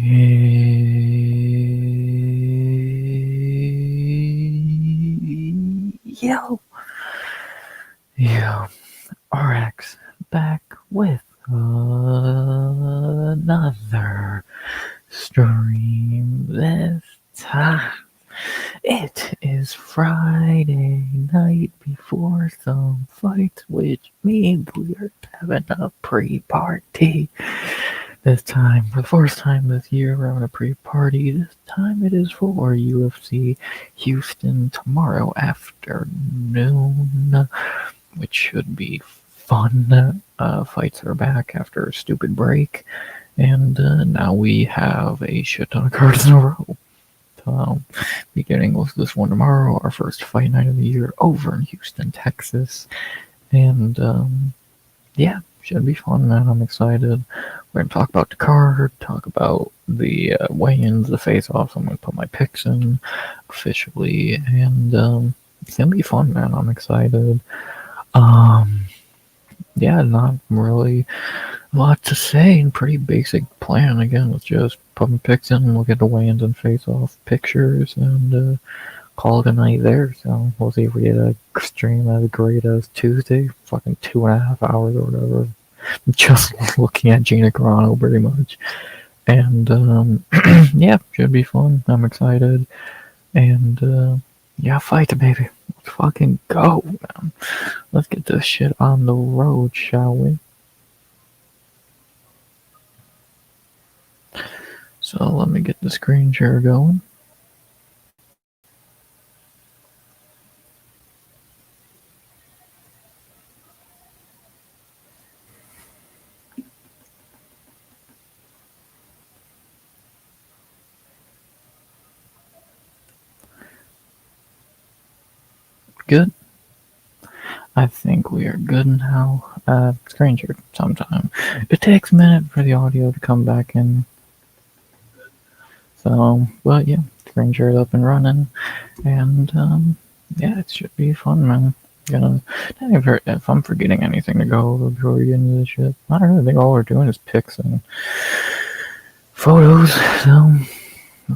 Yo, RX back with another stream. This time it is Friday night before some fights, which means we are having a pre-party. This time, for the first time this year, we're having a pre-party. This time it is for UFC Houston tomorrow afternoon, which should be fun. Fights are back after a stupid break, and now we have a shit ton of cards in a row. So, beginning with this one tomorrow, our first fight night of the year over in Houston, Texas, and yeah, should be fun, man. I'm excited. We're gonna talk about the card, talk about the weigh-ins, the face-offs. I'm gonna put my picks in officially, and it's gonna be fun, man. I'm excited. Yeah, not really a lot to say. Pretty basic plan. Again, let's just put my picks in, look at the weigh-ins and face-off pictures, and call it a night there. So we'll see if we get a stream as great as Tuesday. Fucking 2.5 hours or whatever. Just looking at Gina Carano pretty much. And yeah, should be fun. I'm excited. And yeah, fight baby. Let's fucking go, man. Let's get this shit on the road, shall we? So let me get the screen share going. Good. I think we are good now. Screen share sometime. It takes a minute for the audio to come back in. So, but yeah, screen share's up and running, and yeah, it should be fun, man. If I'm forgetting anything to go over before we get into this shit, I don't really think all we're doing is pics and photos, so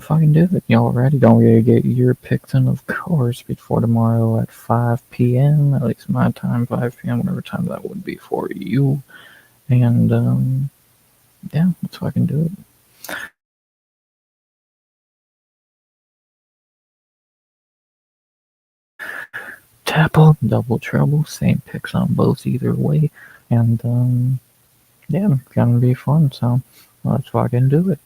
fucking do it. Y'all ready? Don't forget to get your pics in, of course, before tomorrow at 5 p.m., at least my time, 5 p.m., whatever time that would be for you. And yeah, let's fucking do it. Tapple, double trouble, same picks on both either way, and yeah, it's gonna be fun, so let's fucking do it.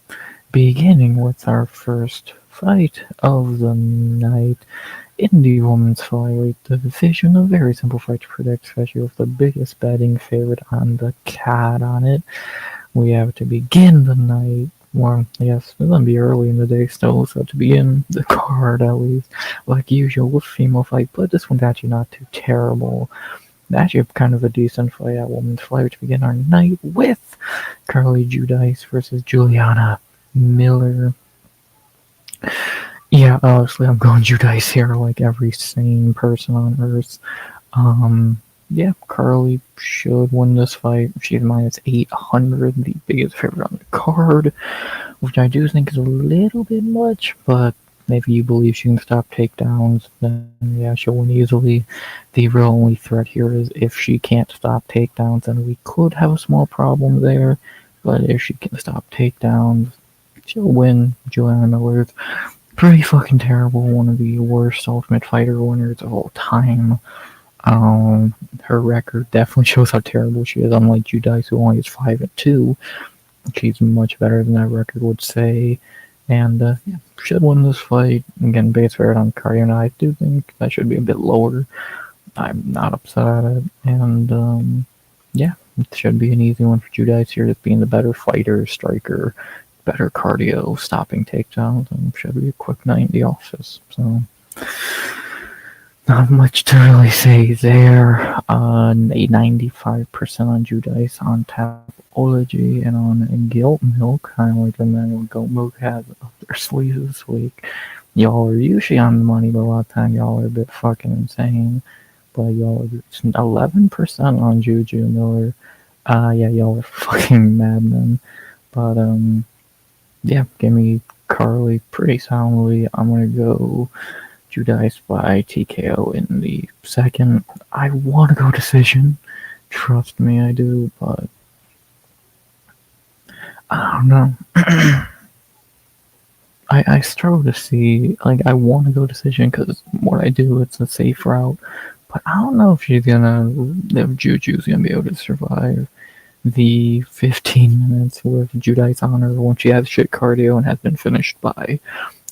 Beginning with our first fight of the night in the women's flyweight division. A very simple fight to predict, especially with the biggest betting favorite on the card on it. We have to begin the night. Well, yes, it's gonna be early in the day still, so to begin the card at least, like usual with female fight, but this one's actually not too terrible. Actually, kind of a decent fight at women's flyweight to begin our night with Carly Judice versus Juliana Miller. Yeah, obviously I'm going Judice here, like every sane person on earth. Yeah, Carly should win this fight. She's minus 800, the biggest favorite on the card, which I do think is a little bit much, but if you believe she can stop takedowns, then yeah, she'll win easily. The real only threat here is if she can't stop takedowns, then we could have a small problem there, but if she can stop takedowns, she'll win. Juliana Miller's pretty fucking terrible, one of the worst Ultimate Fighter winners of all time. Her record definitely shows how terrible she is, unlike Judice, who only is 5-2. She's much better than that record would say. And yeah, should win this fight. Again, base favorite on cardio, I do think that should be a bit lower. I'm not upset at it. And yeah, it should be an easy one for Judice here, just being the better fighter, striker, better cardio, stopping takedowns, and should be a quick night in the office. So not much to really say there. A 95% on Judice on Tapology, and on Guilt Milk. I like the man what Guilt Milk has up their sleeves this week. Y'all are usually on the money, but a lot of time y'all are a bit fucking insane. But y'all are 11% on Juju Miller. Yeah, y'all are fucking madmen. But Yeah, give me Carly pretty soundly. I'm gonna go Judice by TKO in the second. I want to go decision. Trust me, I do, but I don't know. I struggle to see, like, I want to go decision because what I do, it's a safe route, but I don't know if Juju's gonna be able to survive the 15 minutes with Judice on her when she has shit cardio and has been finished by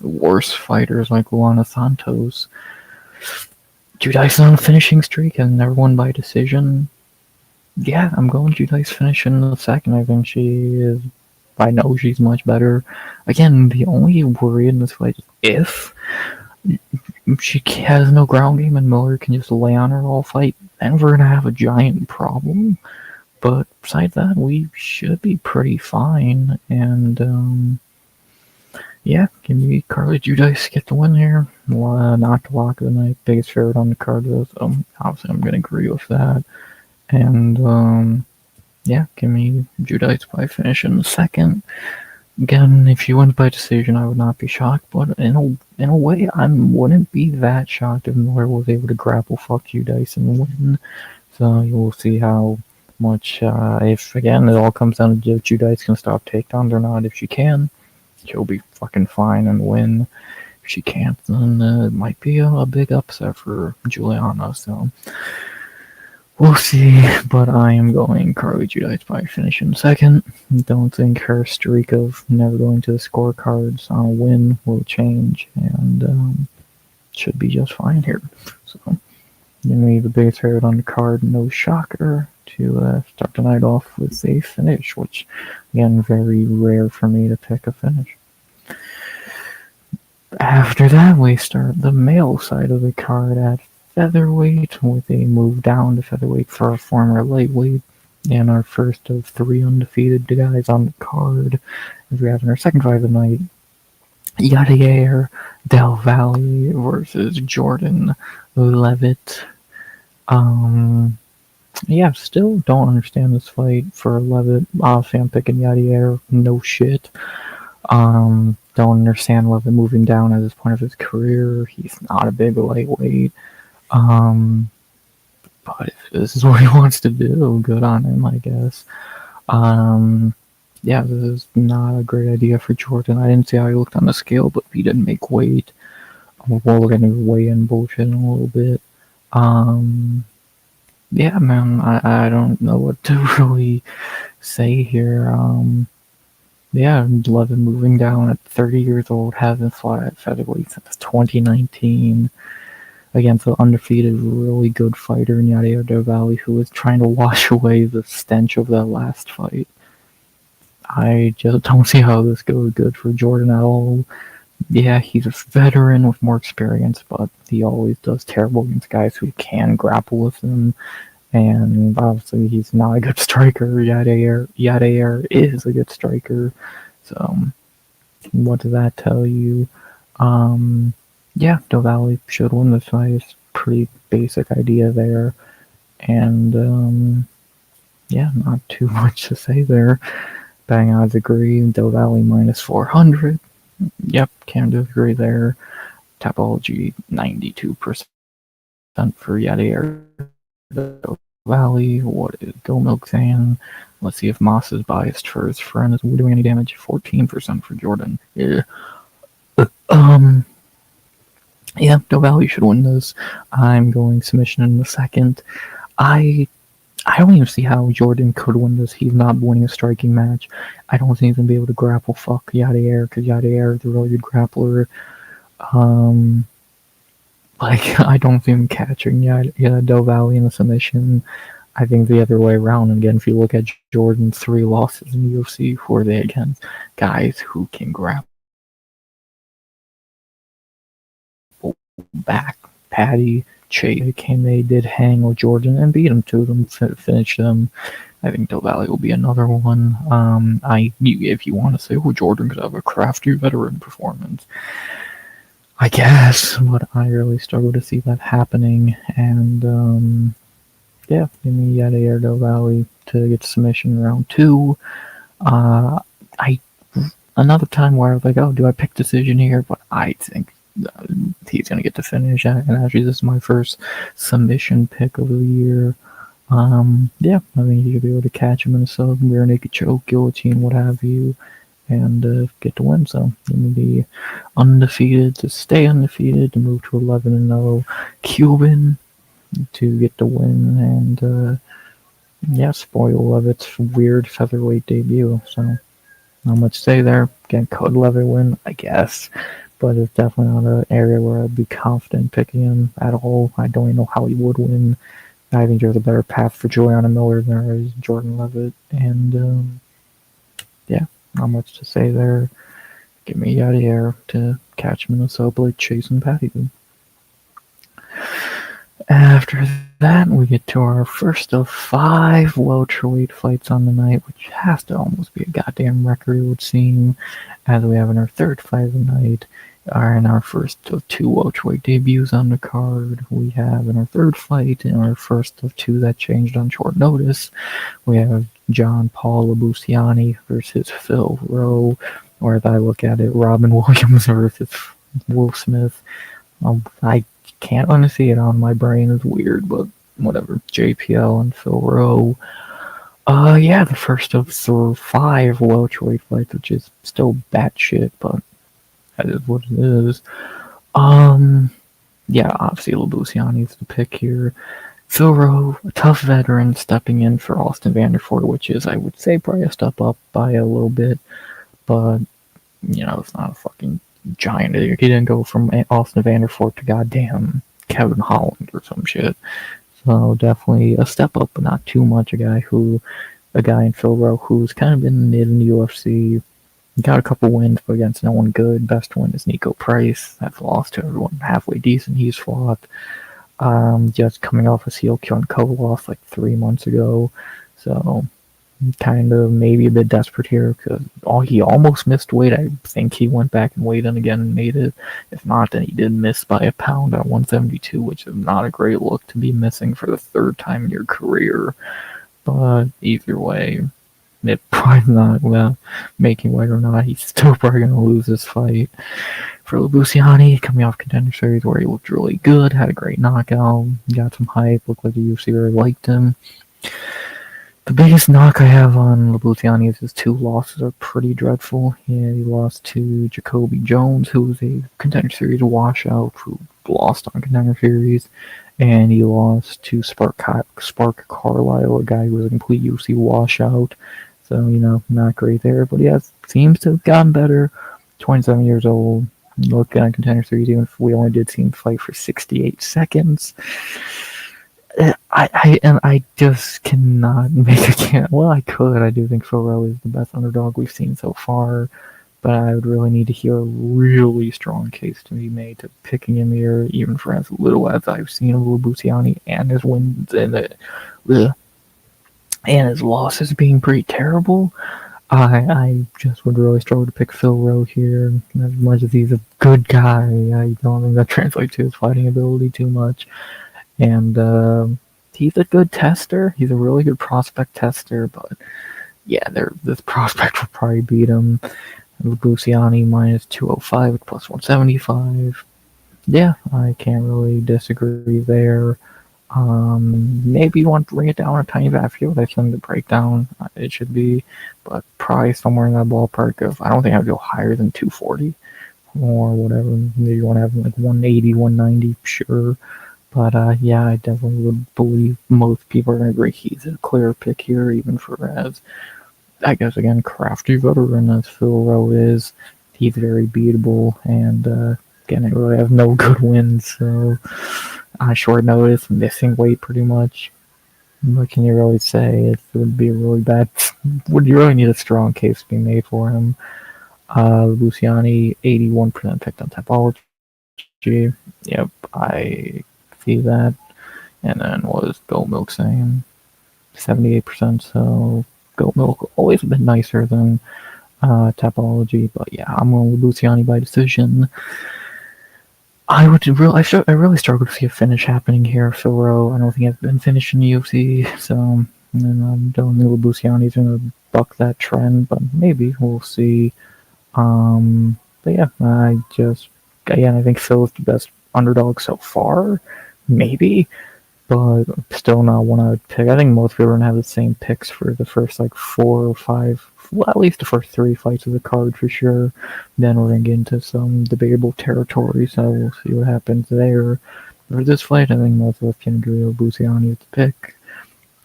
worse fighters like Luana Santos. Judice on a finishing streak and never won by decision. Yeah, I'm going Judice finishing the second. I think she is. I know she's much better. Again, the only worry in this fight is if she has no ground game and Miller can just lay on her all fight, then we're gonna have a giant problem. But besides that, we should be pretty fine. And yeah, give me Carly Judice get the win here. Not the lock of the night, biggest favorite on the card though. So obviously, I'm gonna agree with that. And yeah, give me Judice by finish in the second. Again, if she wins by decision, I would not be shocked. But in a way, I wouldn't be that shocked if Miller was able to grapple fuck Judice and win. So you'll see how much. If again, it all comes down to if Judice can stop takedowns or not. If she can, she'll be fucking fine and win. If she can't, then it might be a big upset for Juliana. So. We'll see, but I am going Carly Judice by finishing second. Don't think her streak of never going to the scorecards on a win will change, and should be just fine here. So, give me the biggest favorite on the card, no shocker, to start the night off with a finish, which, again, very rare for me to pick a finish. After that, we start the male side of the card at featherweight with a move down to featherweight for our former lightweight and our first of 3 undefeated guys on the card. As we have in our second fight of the night, Yadier Del Valle versus Jordan Levitt. Yeah, still don't understand this fight for Levitt. Obviously, I'm picking Yadier. No shit. Don't understand Levitt moving down at this point of his career. He's not a big lightweight. But if this is what he wants to do, good on him, I guess. Yeah, this is not a great idea for Jordan. I didn't see how he looked on the scale, but he didn't make weight. We'll get into weigh-in bullshit in a little bit. Yeah, man, I don't know what to really say here. Yeah, Levin moving down at 30 years old, hasn't fought at featherweight since 2019. Against an undefeated, really good fighter in Yadier Del Valle, who is trying to wash away the stench of that last fight. I just don't see how this goes good for Jordan at all. Yeah, he's a veteran with more experience, but he always does terrible against guys who can grapple with him. And obviously, he's not a good striker. Yadier is a good striker. So, what does that tell you? Yeah, Del Valle should win this fight. It's pretty basic idea there. And, yeah, not too much to say there. Bang odds agree. Del Valle minus 400. Yep, can't disagree there. Topology 92% for Yadier Del Valle. What is Go Milk saying? Let's see if Moss is biased for his friend. Is we doing any damage? 14% for Jordan. Yeah. Yeah, Del Valle should win this. I'm going submission in the second. I don't even see how Jordan could win this. He's not winning a striking match. I don't think he's going to be able to grapple fuck Yadier, because Yadier is a really good grappler. I don't see him catching Del Valle in a submission. I think the other way around. And again, if you look at Jordan's 3 losses in the UFC, who are they against? Guys who can grapple back. Patty, Chase, they did hang with Jordan and beat him to them, finish them. I think Del Valle will be another one. If you want to say, Jordan could have a crafty veteran performance, I guess, but I really struggle to see that happening. And yeah, give me Del Valle to get submission round 2. another time where I was like, oh, do I pick decision here? But I think he's going to get the finish. And actually, this is my first submission pick of the year. Yeah, I think you'll be able to catch him in a sub, rear naked choke, guillotine, what have you, and get the win. So, going to be undefeated, to stay undefeated, to move to 11-0. Cuban to get the win, and yeah, spoil of its weird featherweight debut. So, not much to say there. Again, could Levitt win, I guess, but it's definitely not an area where I'd be confident picking him at all. I don't even know how he would win. I think there's a better path for Juliana Miller than there is Jordan Levitt, and yeah, not much to say there. Get me out of here to catch him in the sub like chasing Patty. After that, we get to our first of 5 welterweight fights on the night, which has to almost be a goddamn record, it would seem, as we have in our third fight of the night, are in our first of 2 welterweight debuts on the card. We have in our third fight, in our first of 2 that changed on short notice, we have John Paul Labuciani versus Phil Rowe, or as I look at it, Robin Williams versus Will Smith. I can't unsee it on my brain. It's weird, but whatever. JPL and Phil Rowe. Yeah, the first of 5 welterweight fights, which is still batshit, but that is what it is. Yeah, obviously Labuciani is the pick here. Phil Rowe, a tough veteran, stepping in for Austin Vanderford, which is, I would say, probably a step up by a little bit, but, it's not a fucking giant. He didn't go from Austin Vanderford to goddamn Kevin Holland or some shit. So definitely a step up, but not too much. A guy in Phil Rowe who's kind of been mid in the UFC. Got a couple wins, but against no one good. Best win is Nico Price. That's lost to everyone halfway decent he's fought. Just coming off a heel kill on Kovaloff like 3 months ago. So kind of maybe a bit desperate here because he almost missed weight. I think he went back and weighed in again and made it. If not, then he did miss by a pound at 172, which is not a great look to be missing for the 3rd time in your career. But either way, it probably not making weight or not. He's still probably going to lose this fight. For Labuciani, coming off Contender Series where he looked really good, had a great knockout, got some hype, looked like the UFC really liked him. The biggest knock I have on Labuciani is his 2 losses are pretty dreadful. Yeah, he lost to Jacoby Jones, who was a Contender Series washout, who lost on Contender Series, and he lost to Spark Carlisle, a guy who was a complete UFC washout. So, not great there, but he seems to have gotten better. 27 years old, looking at Contender Series, even if we only did see him fight for 68 seconds. I just cannot make a can. Well, I could. I do think Phil Rowe is the best underdog we've seen so far, but I would really need to hear a really strong case to be made to picking him here, even for as little as I've seen of Labuciani and his wins and his losses being pretty terrible. I just would really struggle to pick Phil Rowe here. As much as he's a good guy, I don't think that translates to his fighting ability too much. And he's a good tester. He's a really good prospect tester, but yeah, this prospect will probably beat him. Labuciani minus 205 at plus 175. Yeah, I can't really disagree there. Maybe you want to bring it down a tiny bit. I feel that's something to break down. It should be, but probably somewhere in that ballpark of, I don't think I'd go higher than 240 or whatever. Maybe you want to have like 180, 190, sure. But yeah, I definitely would believe most people are going to agree he's a clear pick here, even for as, I guess, again, crafty veteran as Phil Rowe is. He's very beatable, and again, I really have no good wins, so on short notice, missing weight pretty much. What can you really say? It would be a really bad. Would you really need a strong case to be made for him? Luciani, 81% picked on Topology. Yep, I see that. And then what is Goat Milk saying? 78%. So Goat Milk always a bit nicer than Topology, but yeah, I'm going with Luciani by decision. I really struggle to see a finish happening here. Phil Rowe, I don't think I've been finished in the UFC, so I don't think Luciani's going to buck that trend, but maybe we'll see. But yeah, again, I think Phil is the best underdog so far, maybe, but still not one I would pick. I think most people are gonna have the same picks for the first like 4 or 5, well, at least the first 3 fights of the card for sure. Then we're gonna get into some debatable territory, so we'll see what happens there. For this fight, I think most of us can agree with Busiani at the pick.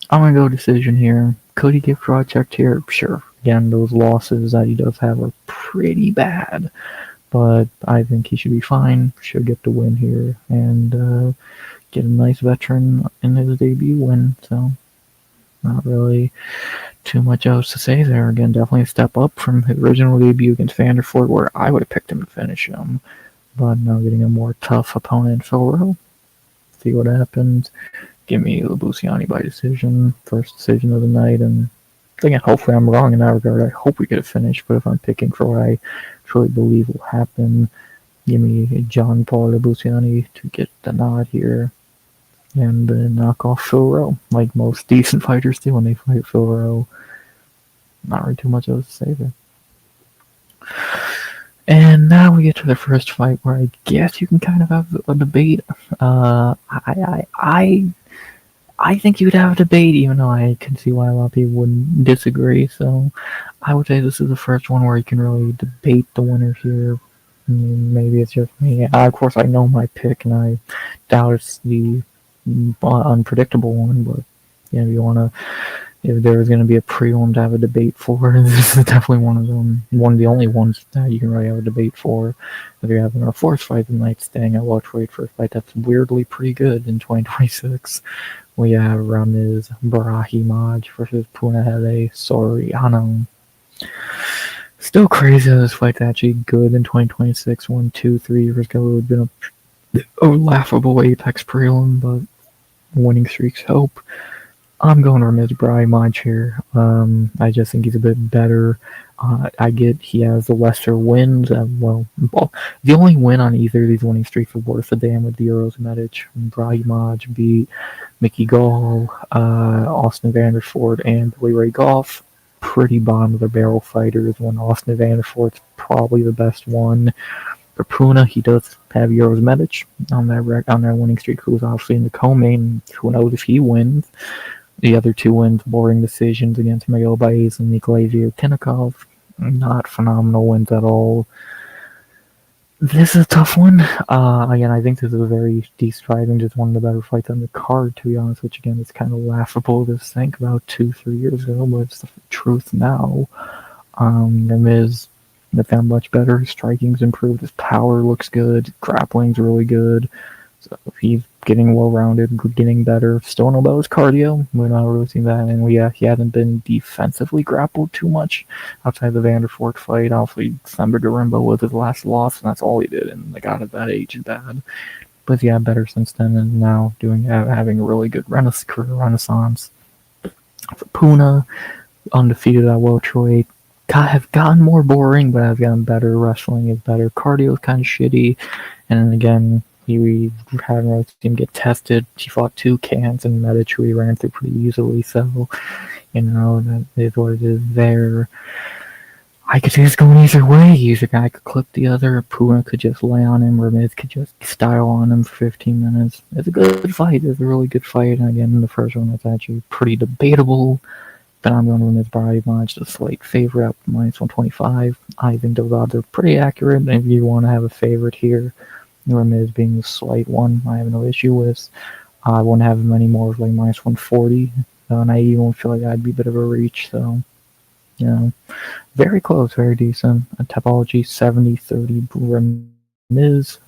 I'm gonna go decision here. Could he get fraud checked here? Sure. Again, those losses that he does have are pretty bad, but I think he should be fine. Should get the win here and get a nice veteran in his debut win. So, not really too much else to say there. Again, definitely a step up from his original debut against Vanderford, where I would have picked him to finish him. But now getting a more tough opponent, Phil. See what happens. Give me Luciani by decision, first decision of the night, and again, hopefully I'm wrong in that regard. I hope we get a finish, but if I'm picking for what I truly believe will happen, give me John Paul Luciani to get the nod here and knock off Phil Rowe, like most decent fighters do when they fight Phil Rowe. Not really too much else to say there. And now we get to the first fight where I guess you can kind of have a debate. I think you'd have a debate, even though I can see why a lot of people wouldn't disagree. So I would say this is the first one where you can really debate the winner here. I mean, maybe it's just me. Of course, I know my pick, and I doubt it's the unpredictable one. But yeah, if there was going to be a prelim to have a debate for, this is definitely one of them. One of the only ones that you can really have a debate for. If you're having a fourth fight tonight, staying at welterweight for a fight that's weirdly pretty good in 2026. We have Ramiz Brahimaj versus Punahele Soriano. Still crazy that this fight's actually good in 2026. 1, 2, 3 years ago, it would have been a laughable Apex prelim, but winning streaks help. I'm going Ramiz Brahimaj here. I just think he's a bit better. I get he has the lesser wins. The only win on either of these winning streaks is worth a damn with the Euros Medic. Brahimaj beat Mickey Gall, Austin Vanderford, and Billy Ray Goff. Pretty bottom of the barrel fighters when Austin Vanderford's probably the best one. For Puna, he does have Euros Medic on that winning streak, who's obviously in the co-main. Who knows if he wins? The other two wins, boring decisions against Miguel Baez and Nikolai Zhirotnikov. Not phenomenal wins at all. This is a tough one. Again, I think this is a very decent fight. I think it's one of the better fights on the card, to be honest, which again is kind of laughable to think about 2-3 years ago, but it's the truth now. Ramiz has gotten much better. His striking's improved. His power looks good. Grappling's really good. So he's getting well-rounded, getting better. Still don't know about his cardio. We're not really seeing that. And he hasn't been defensively grappled too much outside the Vanderford fight. Obviously, Sember Garimbo was his last loss, and that's all he did. And they got at that age is bad. But yeah, better since then, and now having a really good career renaissance. For Puna, undefeated at welterweight. Have gotten more boring, but have gotten better. Wrestling is better. Cardio is kind of shitty. And then again, we haven't really seen him get tested. He fought 2 cans and Medic, who he ran through pretty easily. So, that is what it is there. I could see this going either way. Either guy could clip the other. Puna could just lay on him. Ramiz could just style on him for 15 minutes. It's a good fight. It's a really good fight. And again, the first one was actually pretty debatable. But I'm going Ramiz Brahimaj, the slight favorite, minus 125. I think those odds are pretty accurate. If you want to have a favorite here, Ramiz being the slight one, I have no issue with. I wouldn't have him anymore like minus 140. And I even feel like that'd be a bit of a reach. So, very close, very decent. A topology 70-30 Ramiz.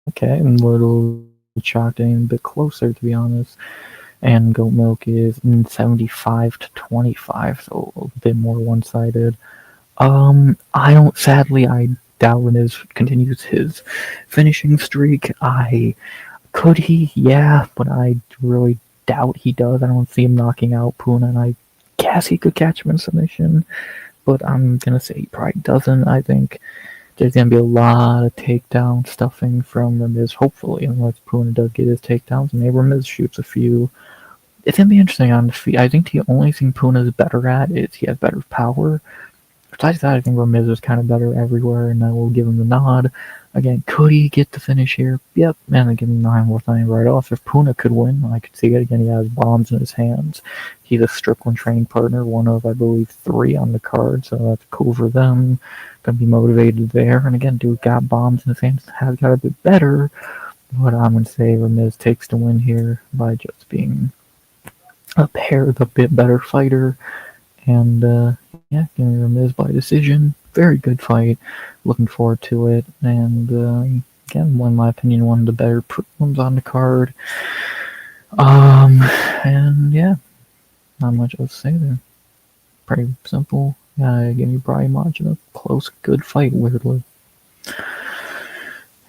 Okay, I'm a little shocked and a bit closer, to be honest. And Goat Milk is 75-25, so a bit more one-sided. I doubt Ramiz continues his finishing streak. Could he? Yeah, but I really doubt he does. I don't see him knocking out Puna, and I guess he could catch him in submission, but I'm gonna say he probably doesn't. I think there's gonna be a lot of takedown stuffing from Ramiz, hopefully, unless Puna does get his takedowns. Maybe Ramiz shoots a few. It's gonna be interesting on the feet. I think the only thing Puna is better at is he has better power. besides that, I think Ramirez is kind of better everywhere, and I will give him the nod. Again, could he get the finish here? Yep, and I give him 9 right off. If Puna could win, I could see it. Again, he has bombs in his hands. He's a Strickland training partner, one of, I believe, 3 on the card, so that's cool for them. Gonna be motivated there. And again, dude got bombs in his hands, has got a bit better. But I'm gonna say Ramirez takes the win here by just being the bit better fighter. And yeah, give me Ramirez by decision. Very good fight. Looking forward to it. And again, in my opinion, one of the better prelims on the card. And yeah, not much else to say there. Pretty simple. Give me Brian Majda. Close, good fight, weirdly.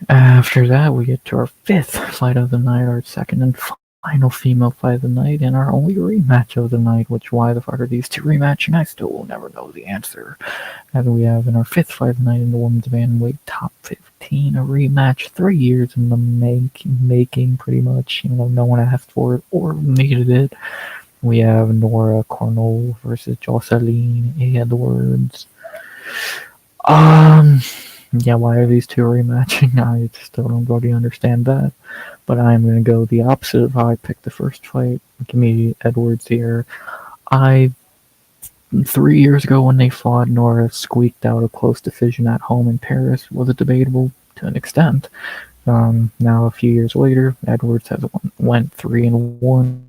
After that, we get to our 5th fight of the night, our second and final female fight of the night, and our only rematch of the night, which why the fuck are these two rematching? I still will never know the answer. As we have in our 5th fight of the night in the women's bantamweight top 15, a rematch 3 years in the making, pretty much. No one asked for it or needed it. We have Nora Cornell versus Jocelyn Edwards. Yeah, why are these two rematching? I still don't really understand that. But I'm going to go the opposite of how I picked the first fight. Give me Edwards here. 3 years ago when they fought, Nora squeaked out a close decision at home in Paris. Was it debatable? To an extent. Now a few years later, Edwards has went 3-1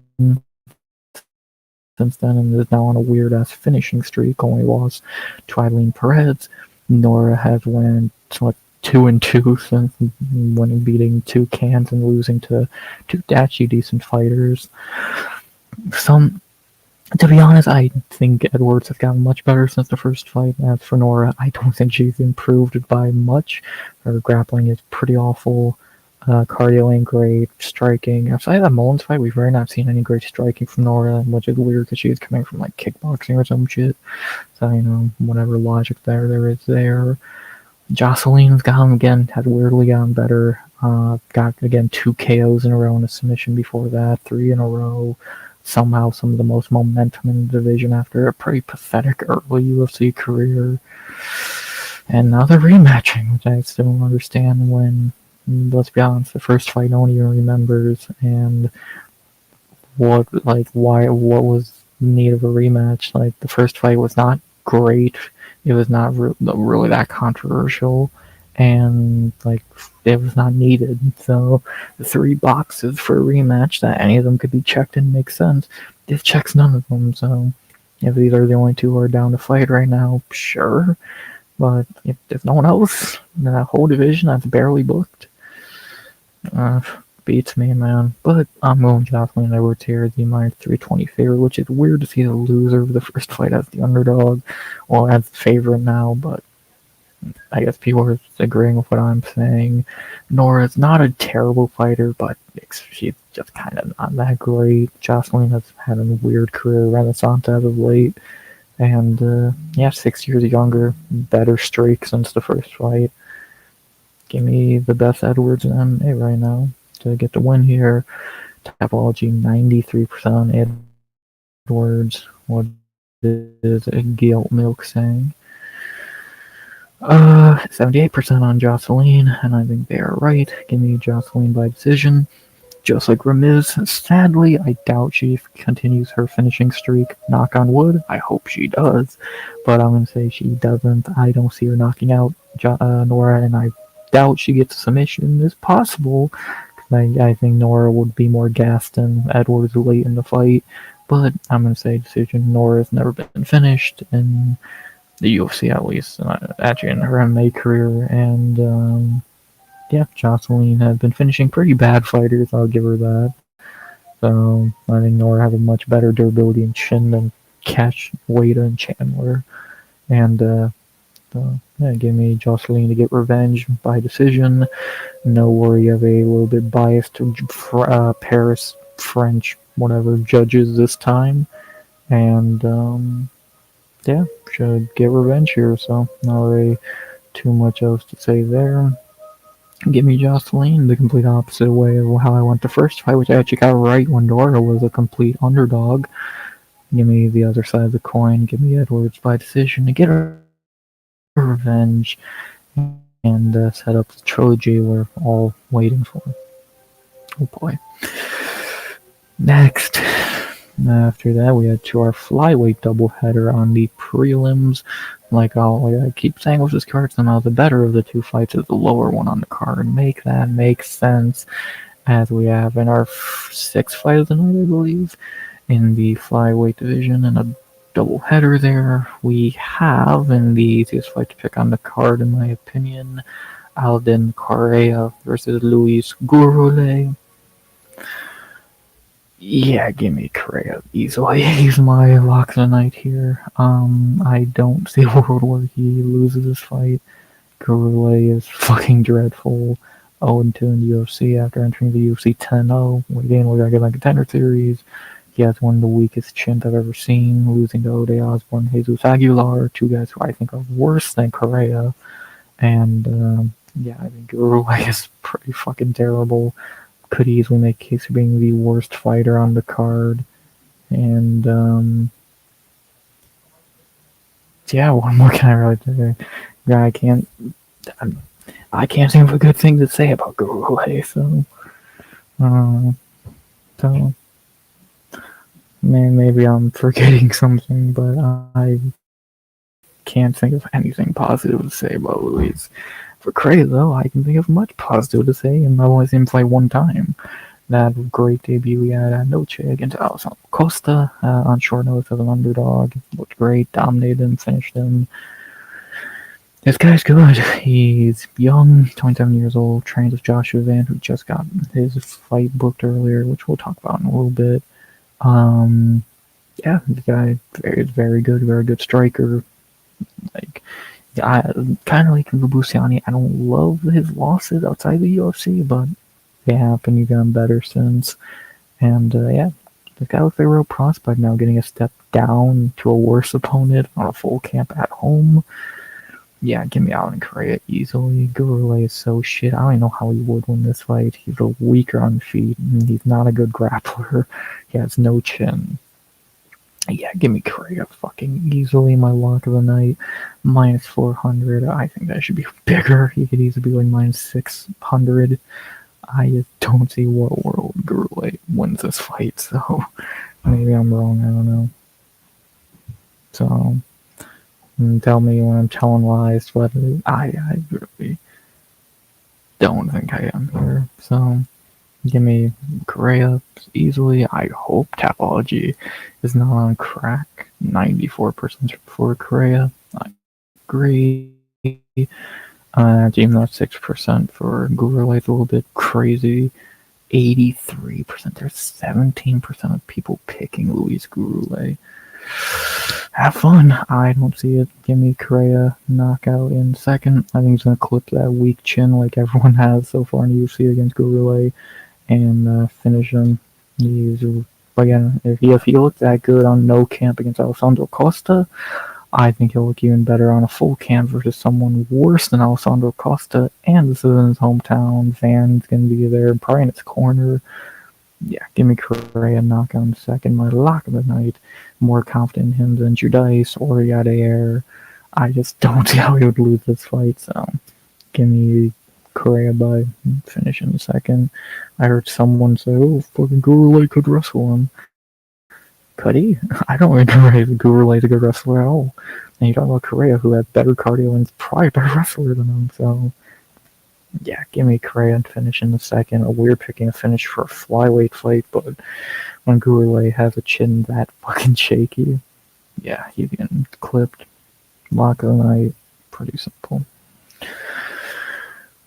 since then and is now on a weird-ass finishing streak. Only lost to Eileen Perez. Nora has went 2-2 since when beating 2 cans and losing to 2 actually decent fighters. To be honest, I think Edwards has gotten much better since the first fight. As for Nora, I don't think she's improved by much. Her grappling is pretty awful. Cardio ain't great. Striking. Outside of that Mullins fight, we've really not seen any great striking from Nora, which is weird because she's coming from like kickboxing or some shit. So, whatever logic there is there. Jocelyn's has weirdly gotten better. Got, again, 2 KOs in a row and a submission before that. 3 in a row. Somehow some of the most momentum in the division after a pretty pathetic early UFC career. And now they're rematching, which I still don't understand when, let's be honest, the first fight no one even remembers. And what was the need of a rematch? Like, the first fight was not great. It was not really that controversial, and it was not needed. So the 3 boxes for a rematch that any of them could be checked and make sense. This checks none of them. So if these are the only 2 who are down to fight right now, sure. But if there's no one else in that whole division that's barely booked, beats me, man. But I'm going Jocelyn Edwards here, the -320 favorite, which is weird to see the loser of the first fight as the underdog, or as the favorite now, but I guess people are agreeing with what I'm saying. Nora's not a terrible fighter, but she's just kind of not that great. Jocelyn has had a weird career renaissance as of late, and 6 years younger, better streak since the first fight. Give me the best Edwards in MMA right now to get the win here. Tapology 93% on Edwards. What is Guilt Milk saying? 78% on Jocelyn, and I think they are right. Give me Jocelyn by decision. Just like Ramirez, sadly, I doubt she continues her finishing streak. Knock on wood, I hope she does. But I'm going to say she doesn't. I don't see her knocking out Nora, and I doubt she gets a submission. It's possible. I think Nora would be more gassed than Edwards late in the fight. But I'm going to say decision. Nora's never been finished in the UFC, at least, actually in her MMA career. And Jocelyn has been finishing pretty bad fighters, I'll give her that. So I think Nora has a much better durability and chin than Cash, Wada, and Chandler. And give me Jocelyn to get revenge by decision. No worry of a little bit biased Paris, French, whatever, judges this time. And should get revenge here, so not really too much else to say there. Give me Jocelyn the complete opposite way of how I went the first fight, which I actually got right when Nora was a complete underdog. Give me the other side of the coin. Give me Edwards by decision to get her revenge and set up the trilogy we're all waiting for. Oh boy. Next, after that, we head to our flyweight doubleheader on the prelims. Like I keep saying with this card, somehow the better of the two fights is the lower one on the card. Make that make sense, as we have in our sixth fight of the night, I believe, in the flyweight division, and a doubleheader there. We have, in the easiest fight to pick on the card, in my opinion, Alden Correa versus Luis Gurule. Yeah, give me Correa easily. He's my lock of the night here. I don't see a world where he loses this fight. Gurule is fucking dreadful. 0-2 in the UFC after entering the UFC 10-0. Waiting, we're gonna get like a contender series. He has one of the weakest chins I've ever seen, losing to Ode Osborne, Jesus Aguilar, two guys who I think are worse than Correa. And yeah, I think Gurule is pretty fucking terrible. Could easily make case for being the worst fighter on the card. And yeah, what more can I really say? Yeah, I can't think of a good thing to say about Gurule, so maybe I'm forgetting something, but I can't think of anything positive to say about Luis. For Cray, though, I can think of much positive to say, and I've only seen him play one time. That great debut he had at Noche against Alessandro Costa on short notice as an underdog. Looked great, dominated him, finished him. This guy's good. He's young, 27 years old, trains with Joshua Van, who just got his fight booked earlier, which we'll talk about in a little bit. Yeah, the guy is very good striker. Like, I kind of like Lubuciani. I don't love his losses outside the UFC, but they happen. He's gotten better since. And yeah, this guy looks like a real prospect now, getting a step down to a worse opponent on a full camp at home. Yeah, give me Alden Correa easily. Gurule is so shit. I don't even know how he would win this fight. He's a weaker on feet, and he's not a good grappler. He has no chin. Yeah, give me Correa fucking easily. My lock of the night, minus 400. I think that should be bigger. He could easily be like minus 600. I just don't see what world Gurule wins this fight, so maybe I'm wrong. I don't know. So tell me when I'm telling lies, but I really don't think I am here. So give me Correa easily. I hope Tapology is not on crack. 94% for Correa. I agree. Even though 6% for Gurule is a little bit crazy. 83%. There's 17% of people picking Luis Gurule. Have fun. I don't see it. Give me Correa knockout in second. I think he's going to clip that weak chin like everyone has so far in the UFC against Gurule and finish him. Again, if he looked that good on no camp against Alessandro Costa, I think he'll look even better on a full camp versus someone worse than Alessandro Costa. And this is in his hometown. Van's going to be there, probably in his corner. Yeah, give me Correa knockout in second. My lock of the night. More confident in him than Judice or Yadair. I just don't see how he would lose this fight, so give me Correa by finish in second. I heard someone say, oh, fucking Gurule could wrestle him. Could he? I don't think Gurule is a good wrestler at all. And you talk about Correa, who has better cardio and is probably a better wrestler than him, so yeah, give me Correa and finish in the second. A weird picking a finish for a flyweight fight, but when Gurule has a chin that fucking shaky, yeah, he's getting clipped. Lock of the night, pretty simple.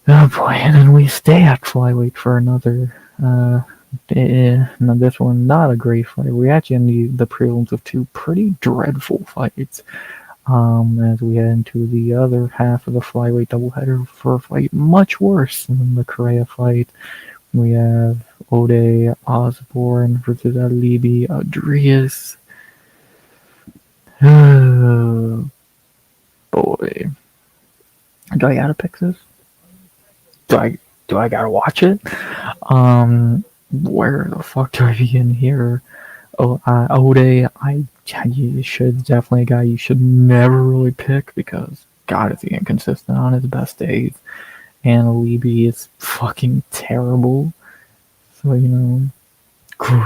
Oh boy, and then we stay at flyweight for another. Now this one not a great fight. We actually in the prelims of two pretty dreadful fights. As we head into the other half of the flyweight doubleheader for a fight much worse than the Correa fight. We have Ode Osborne versus Alibi Adrias. Oh boy. Do I gotta pick this? Do I gotta watch it? Where the fuck do I begin here? Ode, you should definitely a guy you should never really pick because God, is he inconsistent on his best days. And Alibi is fucking terrible. So,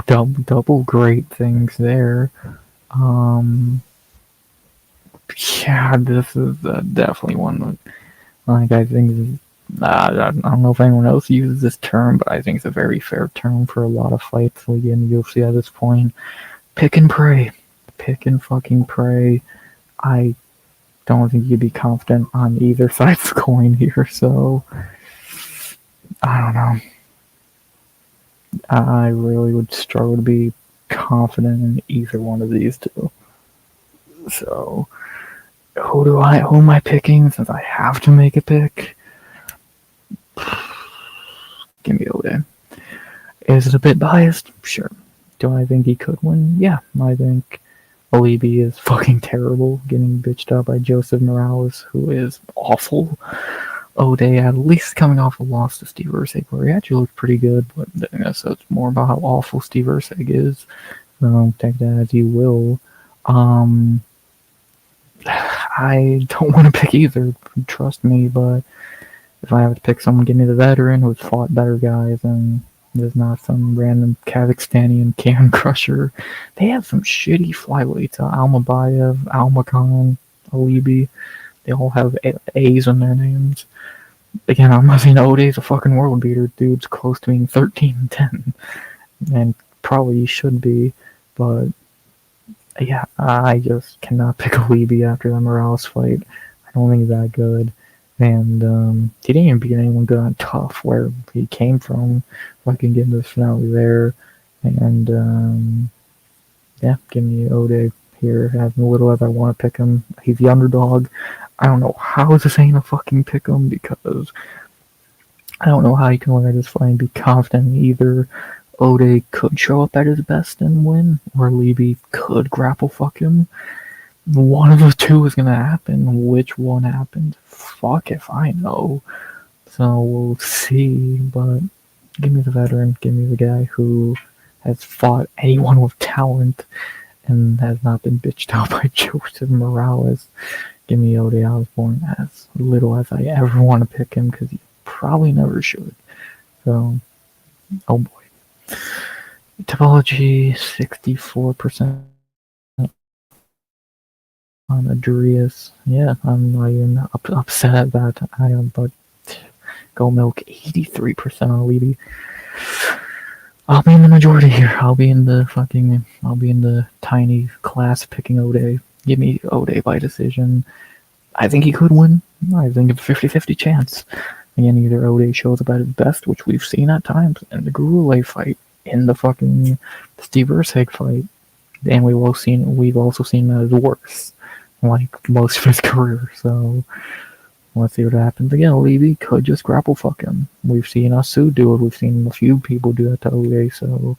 double great things there. Yeah, this is definitely one that, like, I think is, I don't know if anyone else uses this term, but I think it's a very fair term for a lot of fights we get in the UFC at this point. Pick and pray. Pick and fucking pray. I don't think you'd be confident on either side's coin here, so I don't know. I really would struggle to be confident in either one of these two. So, who am I picking since I have to make a pick? Give me Ode. Is it a bit biased? Sure. Do I think he could win? Yeah, I think Alibi is fucking terrible, getting bitched up by Joseph Morales, who is awful. Ode, at least coming off a loss to Steve Erceg, where he actually looked pretty good, but I guess that's more about how awful Steve Erceg is. So take that as you will. I don't want to pick either, trust me, but if I have to pick someone, give me the veteran who's fought better guys, and there's not some random Kazakhstanian can crusher. They have some shitty flyweights. Almabayev, Almakhan, Alibi. They all have A's in their names. Again, I'm not saying Ode's a fucking world beater. Dude's close to being 13-10. And probably he should be. But, yeah, I just cannot pick Alibi after the Morales fight. I don't think he's that good. And he didn't even beat anyone good on Tough, where he came from. If I can get into the finale there. And, yeah, give me Ode here, as little as I want to pick him. He's the underdog. I don't know how this ain't a fucking pick him, because I don't know how you can look at this fight and be confident in either. Ode could show up at his best and win, or Libby could grapple fuck him. One of the two is gonna happen. Which one happened? Fuck if I know. So we'll see, but give me the veteran, give me the guy who has fought anyone with talent and has not been bitched out by Joseph Morales. Give me Ode Osborne, as little as I ever want to pick him, because he probably never should. So, oh boy. Topology, 64% on Adrius. Yeah, I'm not even upset at that. I am, but Go Milk, 83% on Alibi. I'll be in the majority here. I'll be in the tiny class picking Ode. Give me Ode by decision. I think he could win. I think it's a 50-50 chance. Again, either Ode shows up at his best, which we've seen at times in the Gurule fight, in the fucking Steve Erceg fight, and we've also seen that as worse, like most of his career. So let's see what happens. Again, Alibi could just grapple fuck him. We've seen Asu do it. We've seen a few people do that to Ode. So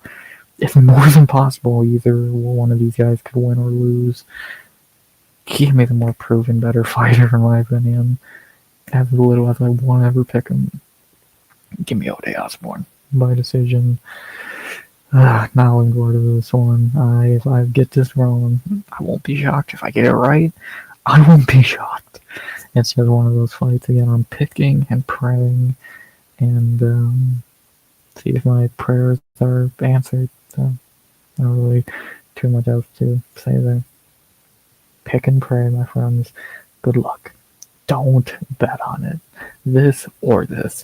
it's more than possible either one of these guys could win or lose. Give me the more proven, better fighter, in my opinion. As little as I want to ever pick him. Give me Ode Osborne by decision. Now I'm going to this one. If I get this wrong, I won't be shocked. If I get it right, I won't be shocked. It's just one of those fights. Again, I'm picking and praying, and see if my prayers are answered. So, not really too much else to say there. Pick and pray, my friends. Good luck. Don't bet on it. This or this.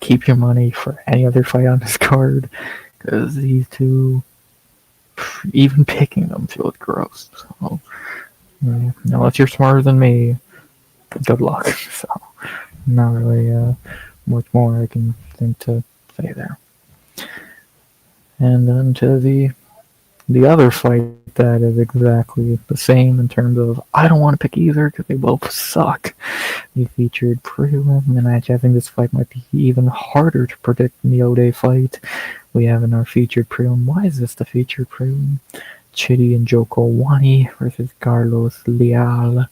Keep your money for any other fight on this card, because these two, even picking them, feels gross. So, yeah, unless you're smarter than me, good luck. So, not really much more I can think to say there. And then to the other fight that is exactly the same in terms of I don't want to pick either because they both suck. The featured prelim match. I think this fight might be even harder to predict than the Ode fight we have in our featured prelim. Why is this the featured prelim? Chidi and Joko Wani versus Carlos Leal.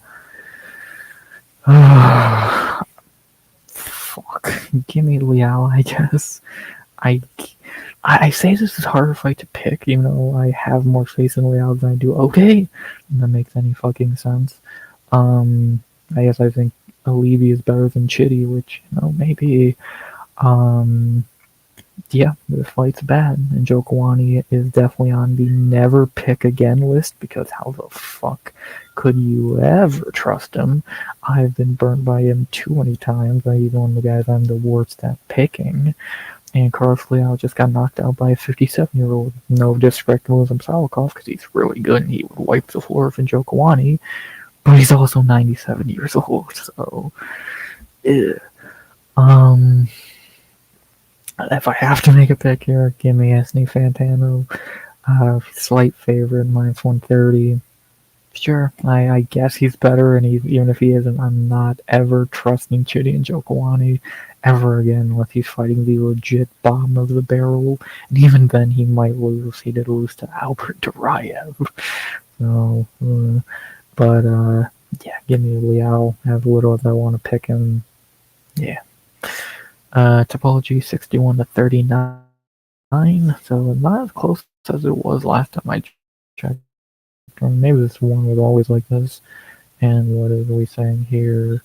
Fuck. Give me Leal, I guess. I say this is a harder fight to pick, even though I have more faith in Leal than I do Ode. That makes any fucking sense. I guess I think Alibi is better than Chitty, which, maybe. Um, yeah, this fight's bad, and Jokawani is definitely on the never pick again list, because how the fuck could you ever trust him? I've been burnt by him too many times. He's one of the guys I'm the worst at picking. And Carlos Leal just got knocked out by a 57-year-old. No disrespect to Muslim Salikov, because he's really good and he would wipe the floor from Jokawani, but he's also 97 years old, so. Ew. If I have to make a pick here, give me Anthony Fantano. Slight favorite, minus 130. Sure, I guess he's better, and even if he isn't, I'm not ever trusting Chitty and Jokawani ever again unless he's fighting the legit bottom of the barrel. And even then, he might lose. He did lose to Albert Duraev. So, yeah, give me Liao. As little as I want to pick him. Yeah. Topology 61-39. So not as close as it was last time I checked. Or maybe this one was always like this. And what are we saying here?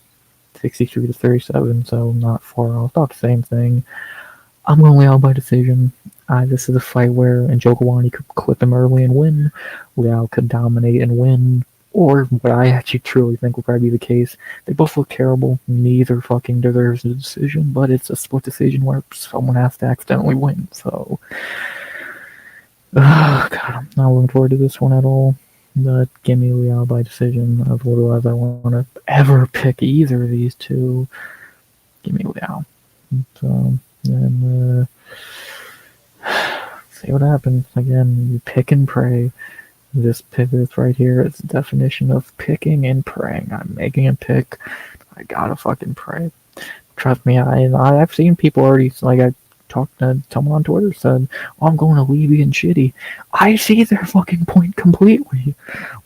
63-37, so not far off. About the same thing. I'm going Liao by decision. This is a fight where Njokuani could clip him early and win. Liao could dominate and win. Or what I actually truly think will probably be the case. They both look terrible. Neither fucking deserves a decision, but it's a split decision where someone has to accidentally win. So, God, I'm not looking forward to this one at all. But give me Liao by decision. As little as I want to ever pick either of these two, give me Liao. So, then, see what happens. Again, you pick and pray. This pivot right here is the definition of picking and praying. I'm making a pick. I gotta fucking pray. Trust me, I've seen people already, like, I talked to someone on Twitter said, oh, I'm going to Levy and Shitty. I see their fucking point completely.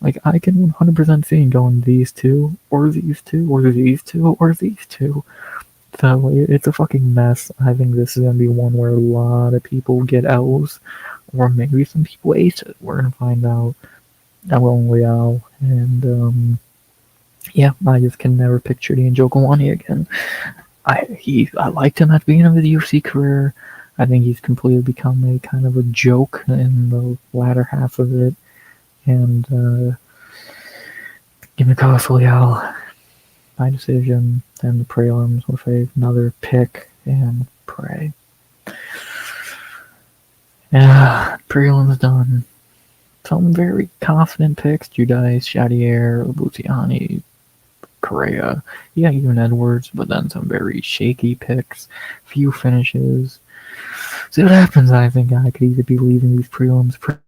Like, I can 100% see going these two, or these two, or these two, or these two. So, it's a fucking mess. I think this is going to be one where a lot of people get L's, or maybe some people ace it. We're going to find out. I'm going Liao, and, yeah, I just can never pick Chitty and Jokawani again. I liked him at the beginning of his UFC career. I think he's completely become a kind of a joke in the latter half of it. And give me Carlos Liao by decision. Then the prelims with another pick and pray. Yeah, prelims done. Some very confident picks: Judice, Chadier, Luciani, Correa, yeah, even Edwards, but then some very shaky picks, few finishes. See what happens. I think I could either be leaving these prelims pretty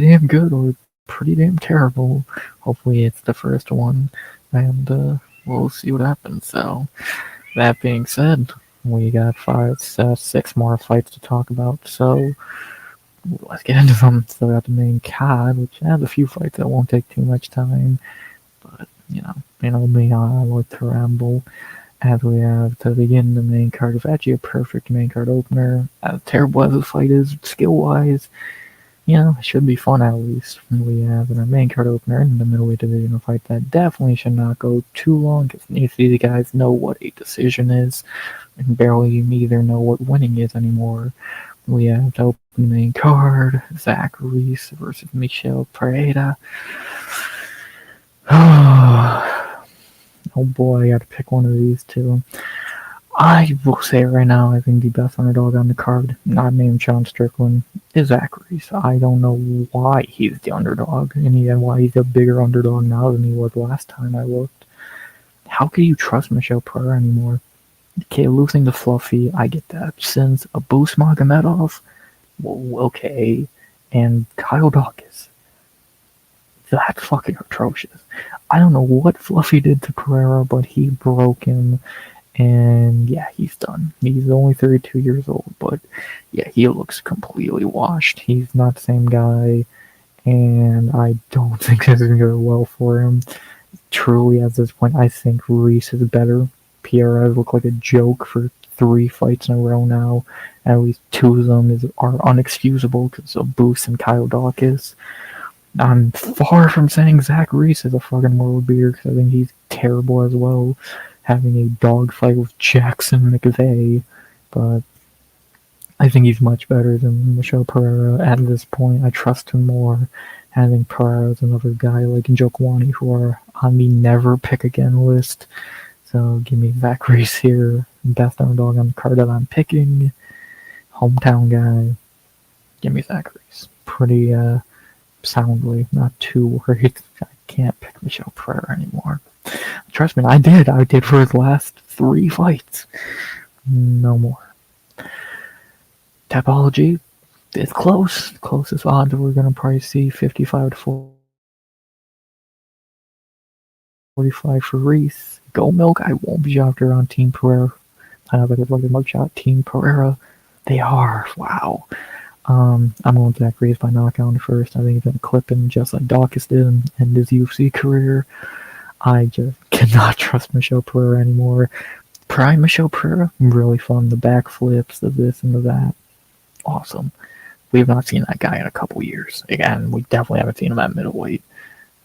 damn good or pretty damn terrible. Hopefully it's the first one, and we'll see what happens. So, that being said, we got 6 more fights to talk about, so let's get into them. So we got the main card, which has a few fights that won't take too much time, but you know me, I like to ramble. As we have to begin the main card, it's actually a perfect main card opener. As terrible as the fight is, skill-wise, it should be fun at least. We have in our main card opener in the middleweight division a fight that definitely should not go too long, because neither of these guys know what a decision is, and barely either know what winning is anymore. We have to open the main card, Zach Reese versus Michel Pereira. Oh boy, I gotta pick one of these two. I will say right now, I think the best underdog on the card, not named Sean Strickland, is Zach Reese. I don't know why he's the underdog, and why he's a bigger underdog now than he was last time I looked. How can you trust Michel Pereira anymore? Okay, losing to Fluffy, I get that. Since Abus Magomedov, well, okay, and Kyle Dawkins. That's fucking atrocious. I don't know what Fluffy did to Pereira, but he broke him, and yeah, he's done. He's only 32 years old, but yeah, he looks completely washed. He's not the same guy, and I don't think this is going to go well for him. Truly, at this point, I think Reese is better. Pierre has looked like a joke for 3 fights in a row now. At least 2 of them are unexcusable because of Boost and Kyle Dawkins. I'm far from saying Zach Reese is a fucking world beater, because I think he's terrible as well, having a dogfight with Jackson McVeigh, but I think he's much better than Michel Pereira at this point. I trust him more. Having Pereira as another guy like Njokwani, who are on the never pick again list. So give me Zach Reese here. Best underdog on the card that I'm picking. Hometown guy. Give me Zach Reese. Pretty soundly. Not too worried. I can't pick Michel Pereira anymore. Trust me, I did. I did for his last 3 fights. No more. Tapology, it's close. Closest odds we're going to probably see 55 to 45 for Reese. Go Milk, I won't be shocked around Team Pereira. I know that it's like a mugshot. Team Pereira, they are. Wow. I'm going Zach Reese by knockout first. I think he's going to clip him just like Dawkins did and end his UFC career. I just cannot trust Michel Pereira anymore. Prime Michel Pereira, really fun. The backflips, the this and the that. Awesome. We have not seen that guy in a couple years. Again, we definitely haven't seen him at middleweight.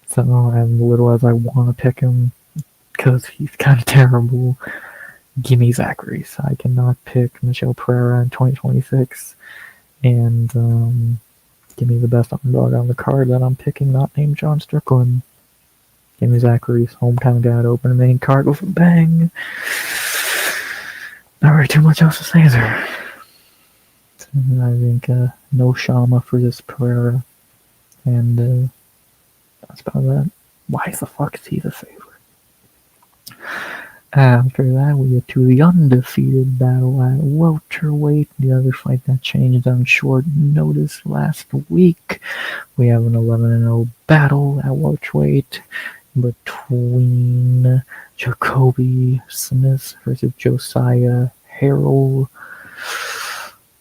So, as little as I want to pick him, because he's kind of terrible, give me Zach Reese. I cannot pick Michel Pereira in 2026. And give me the best underdog on the card that I'm picking, not named John Strickland. Give me Zach Reese, hometown guy, to open the main card with a bang. Not really too much else to say there. I think no Shama for this Pereira, and that's about that. Why the fuck is he the favorite? After that, we get to the undefeated battle at welterweight, the other fight that changed on short notice last week. We have an 11-0 battle at welterweight between Jacoby Smith versus Josiah Harrell.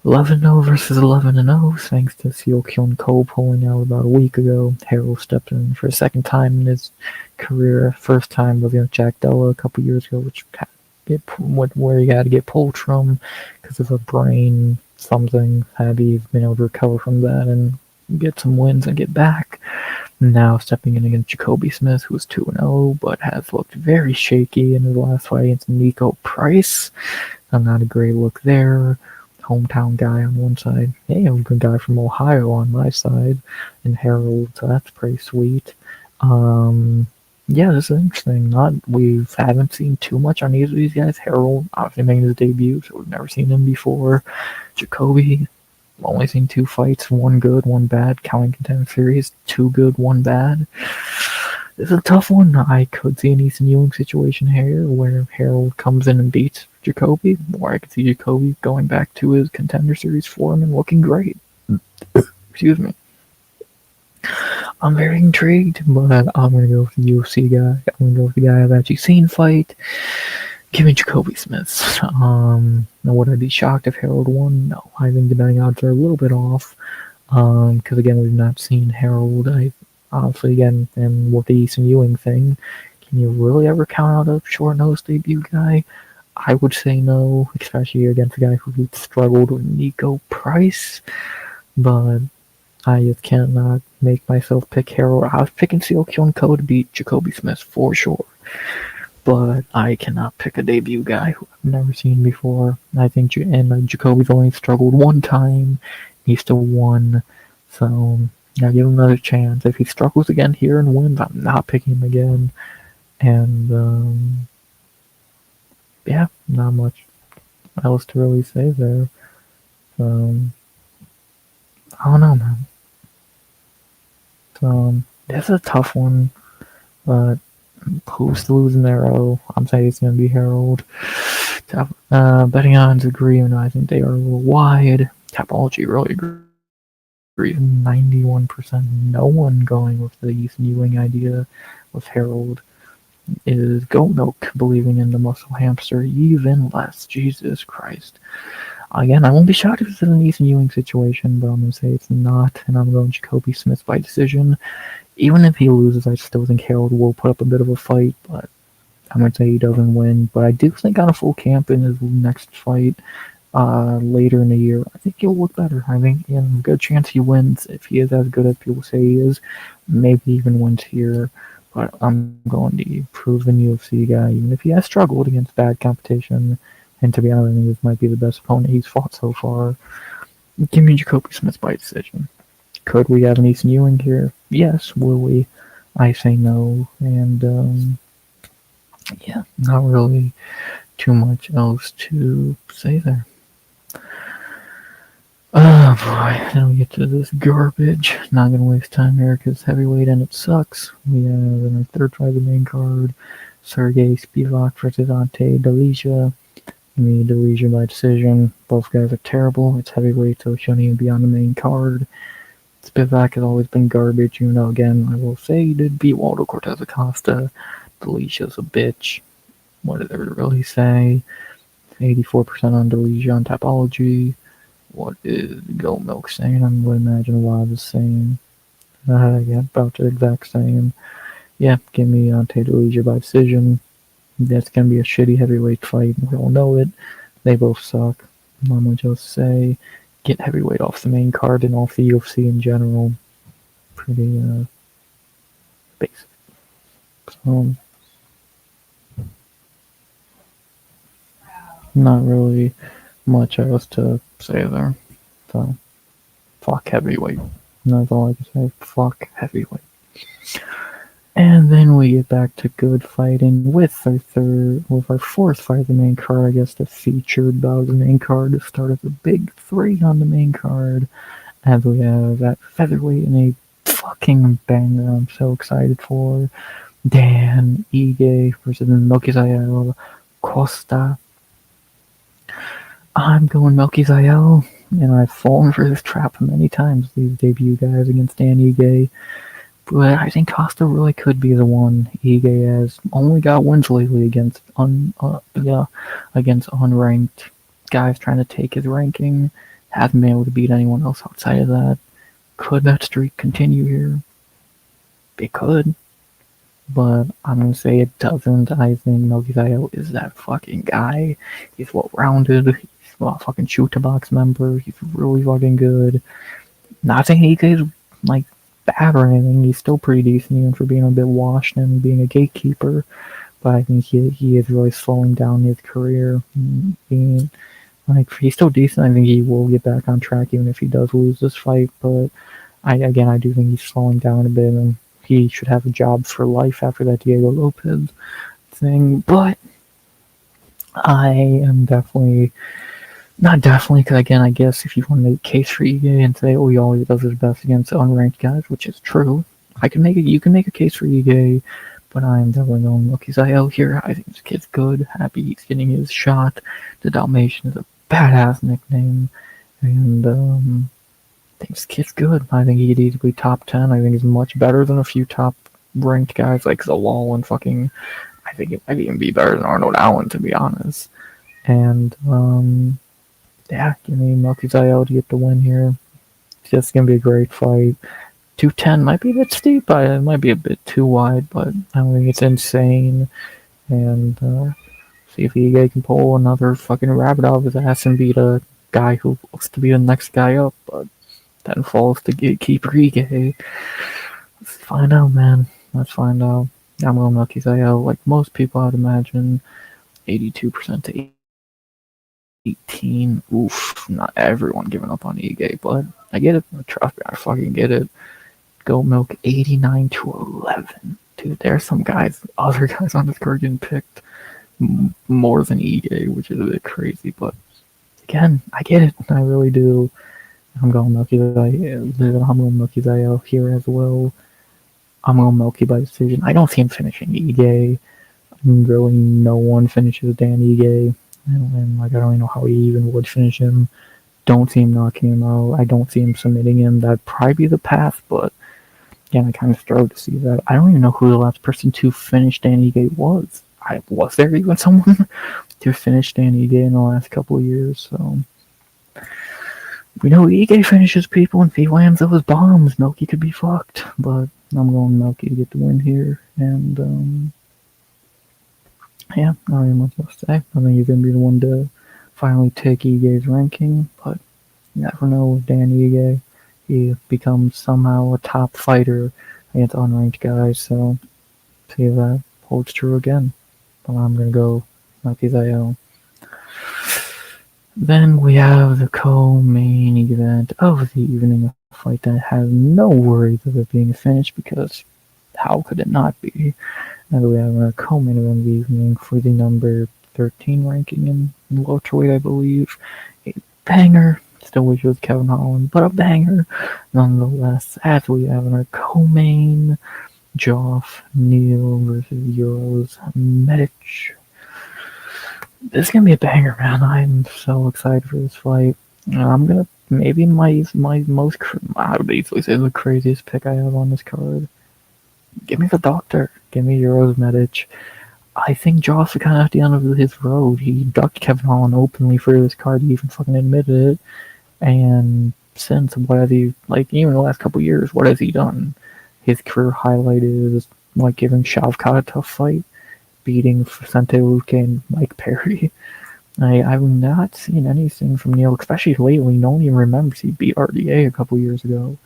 11-0 versus 11-0, thanks to Seo Kyun Ko pulling out about a week ago. Harrell stepped in for a second time in his career. First time was against Jack Della a couple years ago, which where he had to get pulled from because of a brain something. Had he been able to recover from that and get some wins and get back. Now stepping in against Jacoby Smith, who was 2-0, but has looked very shaky in his last fight against Nico Price. Not a great look there. Hometown guy on one side. Hey, I'm a good guy from Ohio on my side. And Harold, so that's pretty sweet. Yeah, this is interesting. We haven't seen too much on either of these guys. Harold, obviously making his debut, so we've never seen him before. Jacoby, only seen 2 fights, 1 good, 1 bad, counting contender series. 2 good, 1 bad. This is a tough one. I could see an Ethan Ewing situation here where Harold comes in and beats Jacoby, or I could see Jacoby going back to his contender series form and looking great. Excuse me. I'm very intrigued, but I'm going to go with the UFC guy. I'm going to go with the guy I've actually seen fight. Give me Jacoby Smith. Now, would I be shocked if Harold won? No. I think the betting odds are a little bit off. Because, again, we've not seen Harold. Obviously, again, and with the Ethan Ewing thing, can you really ever count out a short-nosed debut guy? I would say no, especially against a guy who struggled with Nico Price. But I just cannot make myself pick Harold. I was picking Seo Kyun Ko to beat Jacoby Smith for sure. But I cannot pick a debut guy who I've never seen before. I think Jacoby's only struggled 1 time. He still won. So I'll give him another chance. If he struggles again here and wins, I'm not picking him again. And yeah, not much else to really say there. I don't know, man. This is a tough one, but who's to lose in arrow? I'm saying it's going to be Harold. Betting odds agree, and I think they are a little wide. Tapology really agrees. 91%. No one going with the Ethan Ewing idea with Harold. Is Goat Milk believing in the muscle hamster even less? Jesus Christ. Again, I won't be shocked if it's an Ethan Ewing situation, but I'm going to say it's not, and I'm going Jacoby Smith by decision. Even if he loses, I still think Harold will put up a bit of a fight, but I'm going to say he doesn't win. But I do think on a full camp in his next fight later in the year, I think he'll look better. I think in good chance he wins if he is as good as people say he is. Maybe even wins here. But I'm going the proven UFC guy, even if he has struggled against bad competition. And to be honest, I think this might be the best opponent he's fought so far. Give me Jacoby Smith by decision. Could we have an Ethan Ewing here? Yes. Will we? I say no. And yeah, not really too much else to say there. Oh boy, then we get to this garbage. Not gonna waste time here because heavyweight and it sucks. We have in our third fight of the main card, Sergey Spivak versus Ante Delija. Give me Delija by decision. Both guys are terrible. It's heavyweight, so it shouldn't even be on the main card. Spivak has always been garbage, even though, again, I will say he did beat Waldo Cortez Acosta. Delija's a bitch. What did they really say? 84% on Delija on Tapology. What is Goat Milk saying? I would imagine a lot of the same. Yeah, about the exact same. Yeah, give me Ante Delija by decision. That's going to be a shitty heavyweight fight. We all know it. They both suck. Not much else to say. Get heavyweight off the main card and off the UFC in general. Pretty basic. So, not really much else to say there. So, fuck heavyweight. That's all I can say. Fuck heavyweight. And then we get back to good fighting with our fourth fight of the main card, I guess the featured bout of the main card to start at the big three on the main card. As we have that featherweight in a fucking banger I'm so excited for. Dan Ige versus Melquizael Costa. I'm going Melquizael, and I've fallen for this trap many times, these debut guys against Dan Ige. But I think Costa really could be the one. Ige has only got wins lately against unranked guys trying to take his ranking. Hasn't been able to beat anyone else outside of that. Could that streak continue here? It could. But I'm going to say it doesn't. I think Melquizael is that fucking guy. He's well-rounded. He's a fucking shoot-to-box member. He's really fucking good. Not saying Ige is, like, bad or anything. He's still pretty decent even for being a bit washed and being a gatekeeper. But I think he is really slowing down his career. Being, like, he's still decent. I think he will get back on track even if he does lose this fight. But I do think he's slowing down a bit, and he should have a job for life after that Diego Lopez thing. But I am definitely not definitely, because again, I guess if you want to make a case for Ige and say, oh, he always does his best against unranked guys, which is true, you can make a case for Ige, but I'm definitely going Melquizael here. I think this kid's good, happy he's getting his shot. The Dalmatian is a badass nickname, and I think this kid's good. I think he could easily top 10. I think he's much better than a few top ranked guys like Zalal and fucking, I think it might even be better than Arnold Allen, to be honest. And, yeah, give me Melquizael to get the win here. It's just going to be a great fight. 210 might be a bit steep. It might be a bit too wide, but I don't think it's insane. And see if Ige can pull another fucking rabbit out of his ass and beat a guy who looks to be the next guy up, but then falls to gatekeeper Ige. Let's find out, man. Let's find out. I'm going Melquizael, like most people I'd imagine. 82% to 18. Oof, not everyone giving up on Ige, but I get it. Trust me, I fucking get it. Go Milk 89 to 11. Dude, there's some guys, other guys on this card getting picked more than Ige, which is a bit crazy, but again, I get it. I really do. I'm going Melquizael here as well. I'm going Melky by decision. I don't see him finishing Ige. Really, no one finishes Dan Ige. And I don't really know how he even would finish him. Don't see him knocking him out. I don't see him submitting him. That'd probably be the path, but again, I kind of struggle to see that. I don't even know who the last person to finish Dan Ige was. Was there even someone to finish Dan Ige in the last couple of years? So we know Ige finishes people, and if he lands those bombs, Melky could be fucked. But I'm going Melky to get the win here, and yeah, not really much else to say. I think he's going to be the one to finally take Ige's ranking, but you never know with Dan Ige. He becomes somehow a top fighter against unranked guys, so see if that holds true again. But I'm gonna go Makizayo. Then we have the co-main event of the evening, a fight that has no worries of it being finished because how could it not be? And we have our co-main event of the evening for the number 13 ranking in welterweight, I believe. A banger. Still wish it was Kevin Holland, but a banger nonetheless. As we have in our co-main, Joff Neal versus Euros Medic. This is gonna be a banger, man. I'm so excited for this fight. I'm gonna maybe my most I would easily say the craziest pick I have on this card. Give me the doctor. Give me Euros Medic. I think Joss is kind of at the end of his road. He ducked Kevin Holland openly for this card. He even fucking admitted it. And since, what has he, like, even the last couple years, what has he done? His career highlight is, like, giving Shavkat a tough fight, beating Vicente Luque and Mike Perry. I've not seen anything from Neal, especially lately. No one even remembers he beat RDA a couple years ago.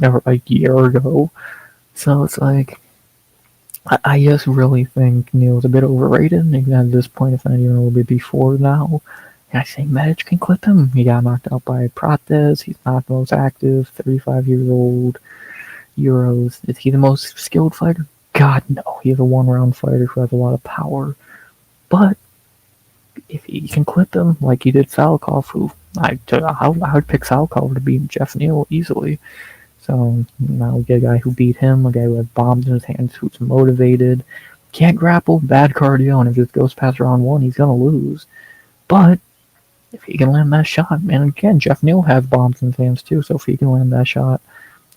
Or a year ago. So it's like, I just really think Neal's a bit overrated. At this point, if not even a little bit before now. And I think Medic can clip him. He got knocked out by Prates. He's not the most active. 35 years old. Euros. Is he the most skilled fighter? God, no. He's a one-round fighter who has a lot of power. But if he can clip him like he did Salikov, who I would pick Salikov to beat Jeff Neal easily. So now we get a guy who beat him, a guy who has bombs in his hands, who's motivated, can't grapple, bad cardio, and if it goes past round 1, he's gonna lose. But if he can land that shot, and again, Jeff Neal has bombs in his hands too, so if he can land that shot,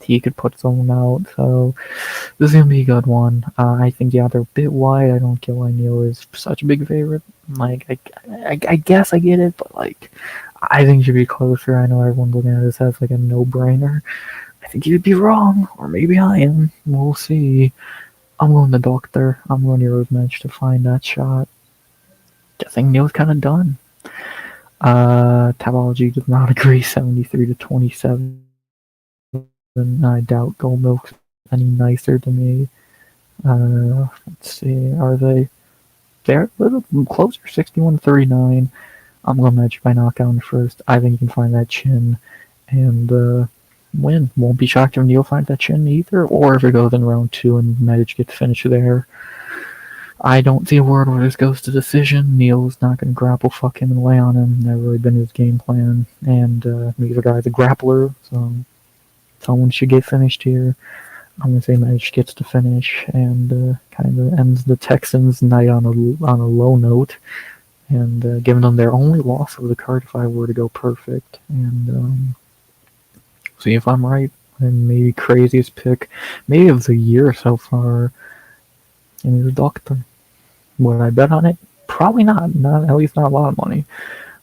he could put someone out. So this is gonna be a good one. I think the odds are a bit wide. I don't get why Neal is such a big favorite. Like, I guess I get it, but like, I think it should be closer. I know everyone's looking at this as like a no-brainer. I think you'd be wrong, or maybe I am. We'll see. I'm going the doctor. I'm going Euros Match to find that shot. I think Neal's kind of done. Tabology does not agree. 73-27. I doubt Gold Milk's any nicer to me. Let's see. Are they? They're a little closer. 61-39. I'm going Magic by knockout in first. I think you can find that chin and win. Won't be shocked if Neal finds that chin either, or if it goes in round 2 and Medic gets finished there. I don't see a world where this goes to decision. Neal's not going to grapple fuck him and lay on him. Never really been his game plan. And neither guy's a grappler, so someone should get finished here. I'm going to say Medic gets to finish and kind of ends the Texans' night on a low note and giving them their only loss of the card if I were to go perfect. And see if I'm right. And maybe craziest pick, maybe of the year so far. And he's a doctor. Would I bet on it? Probably not. Not, at least not a lot of money.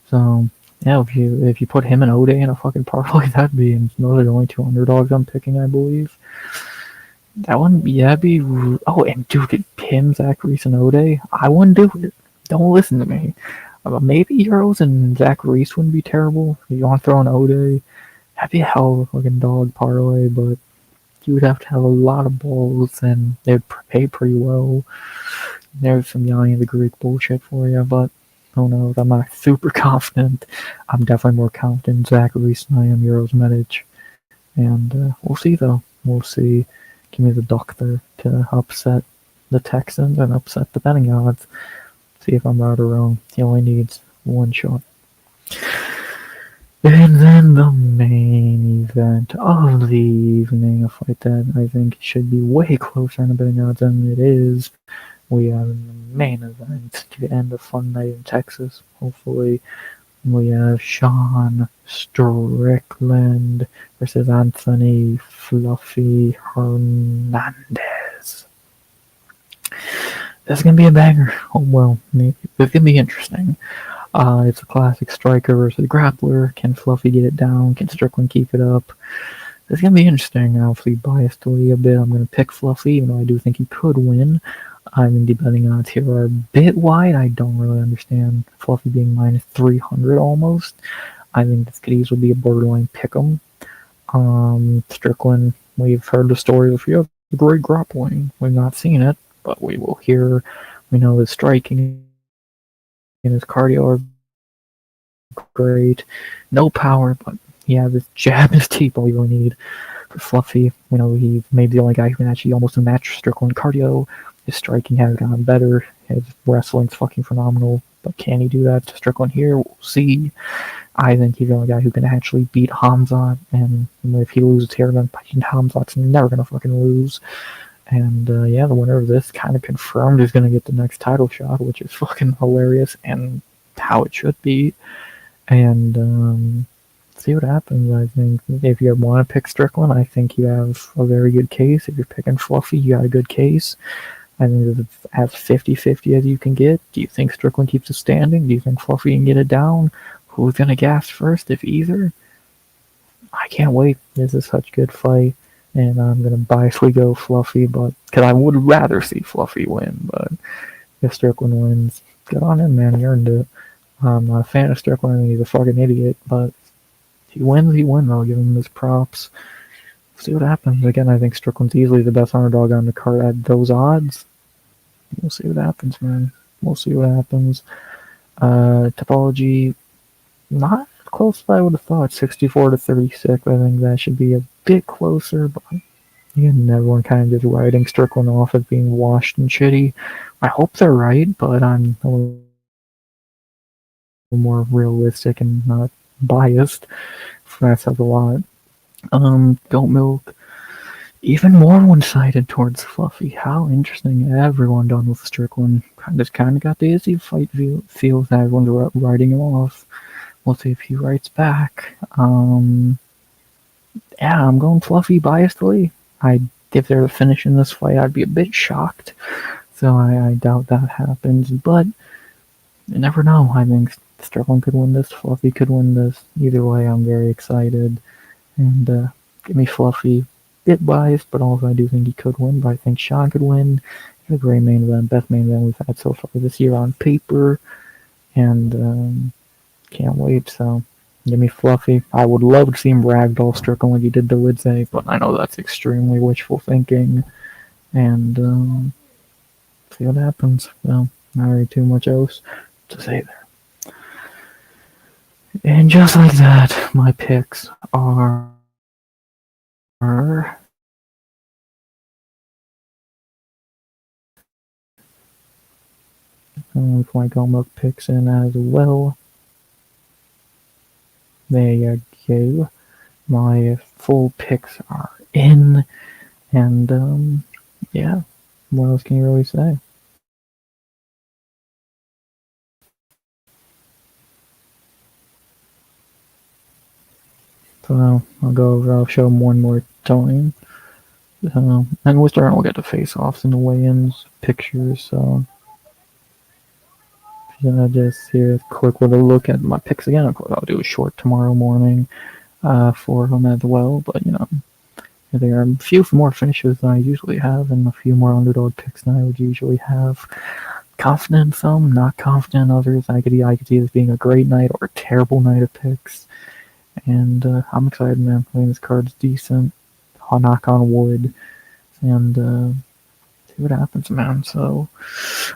So yeah, if you put him and Ode in a fucking parlay, that'd be. And those are the only 2 underdogs I'm picking, I believe. That wouldn't be. That'd be. Oh, and dude, him, Zach Reese, and Ode. I wouldn't do it. Don't listen to me. Maybe Euros and Zach Reese wouldn't be terrible. If you want to throw in Ode. That'd be a hell of a fucking dog parlay, but you would have to have a lot of balls, and they'd pay pretty well. There's some Yanni the Greek bullshit for you, but who knows? I'm not super confident. I'm definitely more confident in Zach Reese than I am Euros Medic. And we'll see, though. We'll see. Give me the doctor to upset the Texans and upset the betting odds. See if I'm right or wrong. He only needs one shot. And then the main event of the evening, a fight that I think should be way closer in the betting odds than it is. We have the main event to end a fun night in Texas, hopefully. We have Sean Strickland versus Anthony Fluffy Hernandez. This is going to be a banger. Oh, well, maybe. It's going to be interesting. It's a classic striker versus grappler. Can Fluffy get it down? Can Strickland keep it up? It's going to be interesting. Obviously, biasedly a bit, I'm going to pick Fluffy, even though I do think he could win. I mean, the betting odds here are a bit wide. I don't really understand Fluffy being minus 300 almost. I think this could easily be a borderline pick'em. Strickland, we've heard the story of he has great grappling. We've not seen it, but we will hear. We know his striking and his cardio are great. No power, but he has his jab and his teeth all you really need. For Fluffy, we know he's maybe the only guy who can actually almost match Strickland cardio. His striking has gotten better. His wrestling's fucking phenomenal. But can he do that to Strickland here? We'll see. I think he's the only guy who can actually beat Hamzat. And if he loses here, then Hamzat's never going to fucking lose. And yeah, the winner of this kind of confirmed is going to get the next title shot, which is fucking hilarious and how it should be. And see what happens. I think if you want to pick Strickland, I think you have a very good case. If you're picking Fluffy, you got a good case. I think it's as 50-50 as you can get. Do you think Strickland keeps it standing? Do you think Fluffy can get it down? Who's going to gas first, if either? I can't wait. This is such a good fight. And I'm going to biasly go Fluffy, but because I would rather see Fluffy win. But if Strickland wins, good on him, man. He earned it. I'm not a fan of Strickland. I think he's a fucking idiot. But if he wins, he wins. I'll give him his props. See what happens. Again, I think Strickland's easily the best underdog on the card at those odds. We'll see what happens, man. We'll see what happens. Topology, not as close as I would have thought. 64-36. I think that should be a bit closer, but again, everyone kind of just writing Strickland off as being washed and shitty. I hope they're right, but I'm a little more realistic and not biased. That says a lot. Goat Milk, even more one-sided towards Fluffy. How interesting. Everyone done with Strickland. Just kind of got the easy fight feels that everyone's writing him off. We'll see if he writes back. Yeah, I'm going Fluffy biasedly. If they're finishing this fight, I'd be a bit shocked. So I doubt that happens. But you never know. I think Strickland could win this. Fluffy could win this. Either way, I'm very excited. And give me Fluffy. Bit biased, but also I do think he could win. But I think Sean could win. It's a great main event. Best main event we've had so far this year on paper. And can't wait. So give me Fluffy. I would love to see him ragdoll Strickland like he did to Lidze, but I know that's extremely wishful thinking. And see what happens. Well, not really too much else to say there. And just like that, my picks are with my Gomo picks in as well. There you go. My full picks are in, and yeah, what else can you really say? So I'll go over, I'll show them one more time. And we'll get the face-offs and the weigh-ins pictures, so gonna just here quick with a look at my picks again. Of course, I'll do a short tomorrow morning for them as well. But there are a few more finishes than I usually have, and a few more underdog picks than I would usually have. Confident in some, not confident in others. I could see this being a great night or a terrible night of picks. And I'm excited, man. I think this card's decent. I'll knock on wood. And see what happens, man. So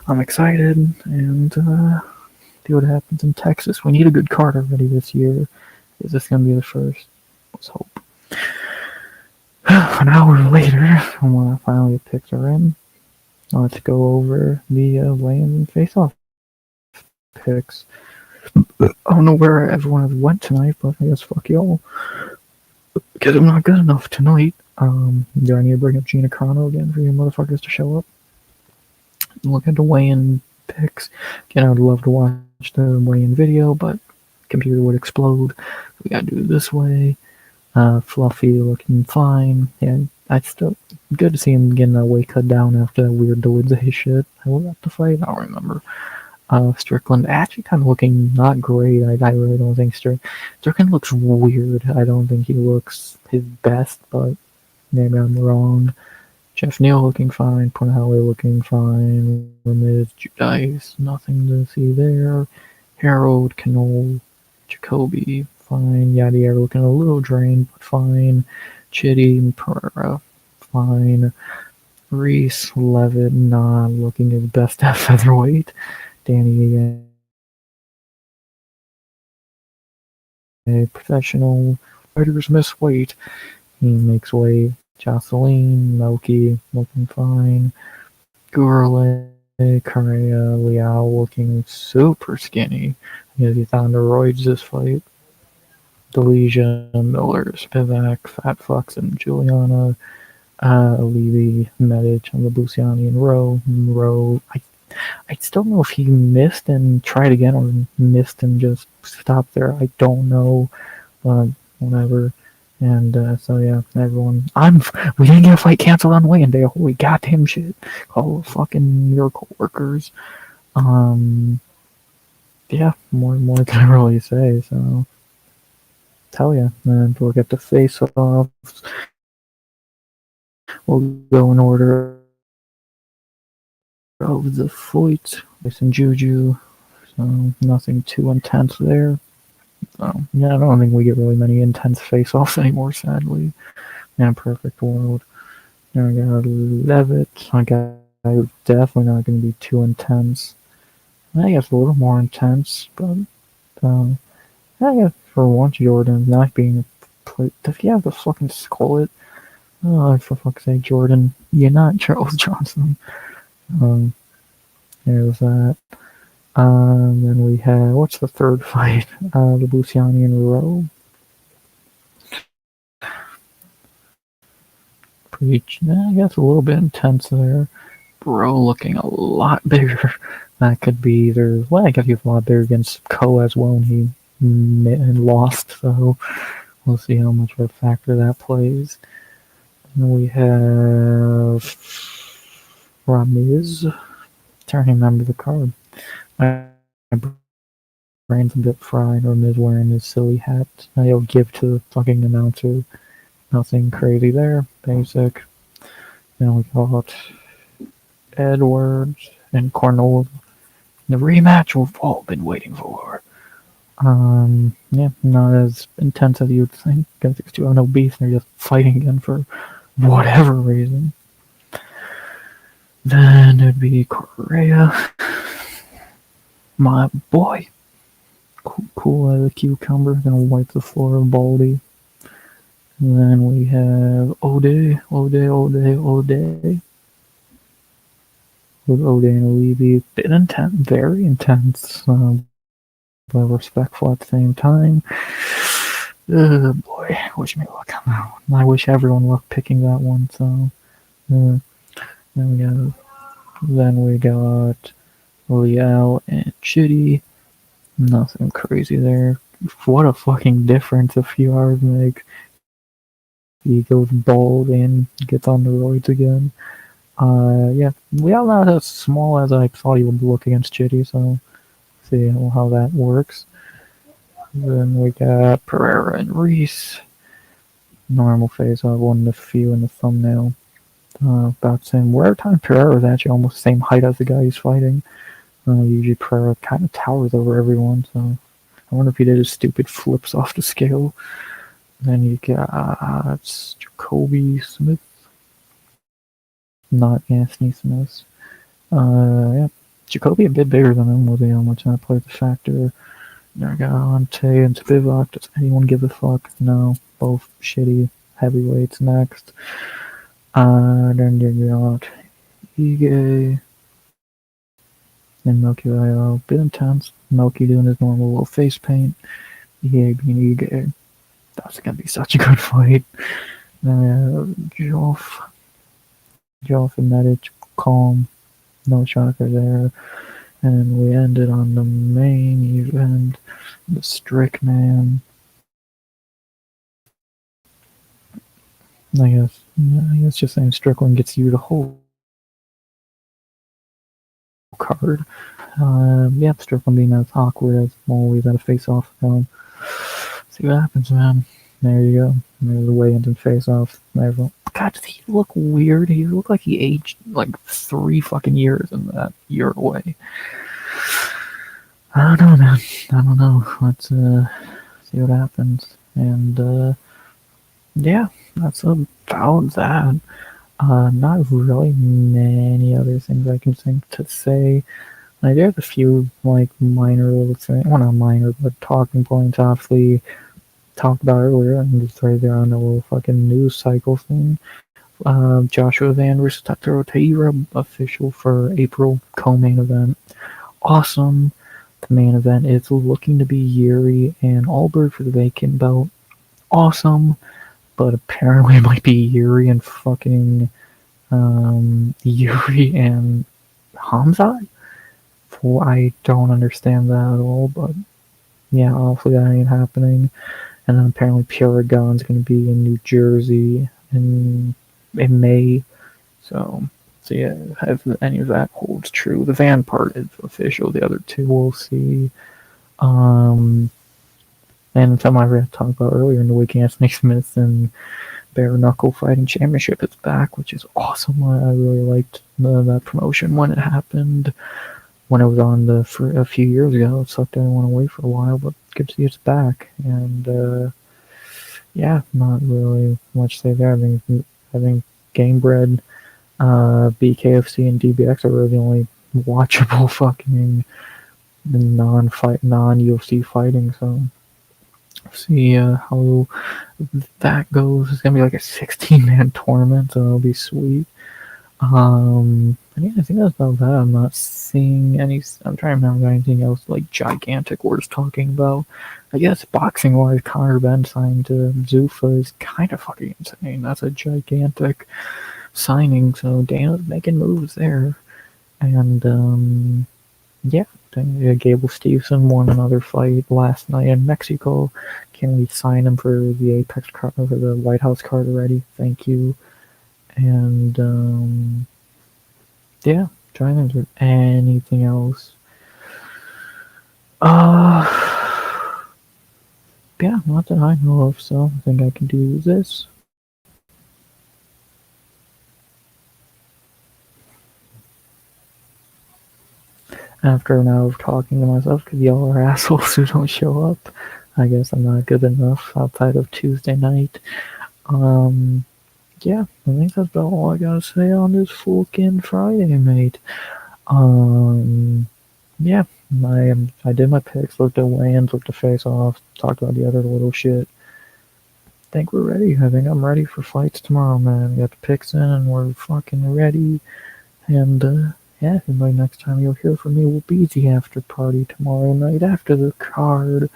I'm excited, and see what happens in Texas. We need a good card already this year. Is this going to be the first? Let's hope. An hour later, when finally the picks are in, let's go over the weigh-in and face-off picks. I don't know where everyone went tonight, but I guess fuck y'all. Because I'm not good enough tonight. Do I need to bring up Gina Carano again for you motherfuckers to show up? Look at the weigh-in picks. Again, I would love to watch the weigh-in video, but computer would explode. We gotta do it this way. Fluffy looking fine. Yeah, it's still good to see him getting that weight cut down after that weird Delidze shit. I was at the fight, I don't remember. Strickland actually kind of looking not great. I really don't think Strickland looks weird. I don't think he looks his best, but maybe I'm wrong. Jeff Neal looking fine. Pornelli looking fine. Ramirez, Judice, nothing to see there. Harold, Knoll, Jacoby, fine. Yadier looking a little drained, but fine. Chitty, Pereira, fine. Reese, Levitt, not looking his best at featherweight. Danny, a professional. Fighters miss weight. He makes weight. Jocelyn, Melky, looking fine. Gurley, Correa, Liao looking super skinny. Because he's on the roids this fight. Delesia, Miller, Spivak, Fat Fox, and Juliana. Levy, Medic, and Luciani, and Rowe. I still don't know if he missed and tried again or missed and just stopped there. I don't know, but whatever. And so yeah, everyone. We didn't get a fight canceled on weigh-in day. Holy goddamn shit! Call fucking your coworkers. Yeah, more can I really say? So hell yeah, and we'll get the face-offs. We'll go in order of the fight. Some Juju, so nothing too intense there. Yeah, I don't think we get really many intense face-offs anymore, sadly. In a perfect world. Now we got Levitt. I got definitely not going to be too intense. I guess a little more intense, but I guess for once Jordan not being does he have the fucking skull? Oh, for fuck's sake, Jordan, you're not Charles Johnson. There's that. Then we have, what's the third fight? The Luciani and Rowe. I guess a little bit intense there. Rowe looking a lot bigger. That could be either, well, I guess he was a lot bigger against Ko as well, and he lost, so we'll see how much of a factor that plays. And we have Ramiz. Trying to remember the card. My brain's a bit fried. Ramiz wearing his silly hat. I'll give to the fucking announcer. Nothing crazy there. Basic. Then we got Edwards and Cornell. The rematch we've all been waiting for. Yeah, not as intense as you'd think. Because these two have no beef, they're just fighting again for whatever reason. Then it'd be Correa. My boy. Cool as a cucumber. Gonna wipe the floor of Baldy. And then we have O'Day. With O'Day and Levy. Bit intense, very intense. But respectful at the same time. Boy, wish me luck on that one. I wish everyone luck picking that one. So, then we got Liao and Chitty. Nothing crazy there. What a fucking difference a few hours make. He goes bald and gets on the roids again. Yeah, Liao not as small as I thought he would look against Chitty, so see how that works. Then we got Pereira and Reese. Normal face. I wanted a few in the thumbnail. About saying where time Pereira is actually almost the same height as the guy he's fighting. Usually Pereira kind of towers over everyone, so I wonder if he did his stupid flips off the scale. Then you got Jacoby Smith. Not Anthony Smith. Yeah. Jacoby a bit bigger than him. We'll see how much that plays a factor. Then I got Ante and Spivak. Does anyone give a fuck? No. Both shitty heavyweights next. Then you got Ige and Milky Way. A bit intense. Milky doing his normal little face paint. Ige being Ige. That's gonna be such a good fight. Then we have Joff and Medic. Calm. No shocker there. And we ended on the main event. The Strickman. I guess just saying Strickland gets you the whole card. Yeah, Strickland being as awkward as always at a face-off. See what happens, man. There you go. There's the weigh-ins and face-offs. God, does he look weird? He looked like he aged like 3 fucking years in that year away. I don't know, man. I don't know. Let's see what happens. And yeah, that's about that. Not really many other things I can think to say. Like, there's a few like minor little things. Well, not minor, but talking points. Obviously, talked about earlier, and just right there on the little fucking news cycle thing. Joshua Van versus Tatsuro Taira official for April co-main event. Awesome. The main event is looking to be Yuri and Alberg for the vacant belt. Awesome. But apparently it might be Yuri and fucking Yuri and Hamzat. I don't understand that at all, but yeah, obviously that ain't happening. And then apparently Paragon's going to be in New Jersey in May. So yeah, if any of that holds true. The Van part is official. The other two we'll see. And something I forgot to talk about earlier in the week, Anthony Smith and Bare Knuckle Fighting Championship is back, which is awesome. I really liked that promotion when it happened. When it was on for a few years ago, it sucked everyone away for a while, but good to see it's back. And yeah, not really much to say there. I think Gamebred, BKFC, and DBX are really the only watchable fucking non-UFC fighting. So see how that goes. It's gonna be like a 16-man tournament, so it'll be sweet. And yeah, I think that's about that. I'm not seeing any. I'm trying to remember anything else like gigantic worth talking about. I guess boxing wise, Conor Benn signed to Zuffa is kind of fucking insane. That's a gigantic signing. So Dana's making moves there. And yeah, Gable Stevenson won another fight last night in Mexico. Can we sign him for the Apex card, for the White House card already? Thank you. And yeah, trying to think of anything else. Yeah, not that I know of, so I think I can do this. After an hour of talking to myself, because y'all are assholes who don't show up. I guess I'm not good enough outside of Tuesday night. Yeah, I think that's about all I gotta say on this fucking Friday, mate. Yeah, I did my picks, looked at weigh-ins, looked at face-offs, talked about the other little shit. I think we're ready. I think I'm ready for fights tomorrow, man. We got the picks in, and we're fucking ready. And yeah, everybody, next time you'll hear from me will be the after party tomorrow night after the card.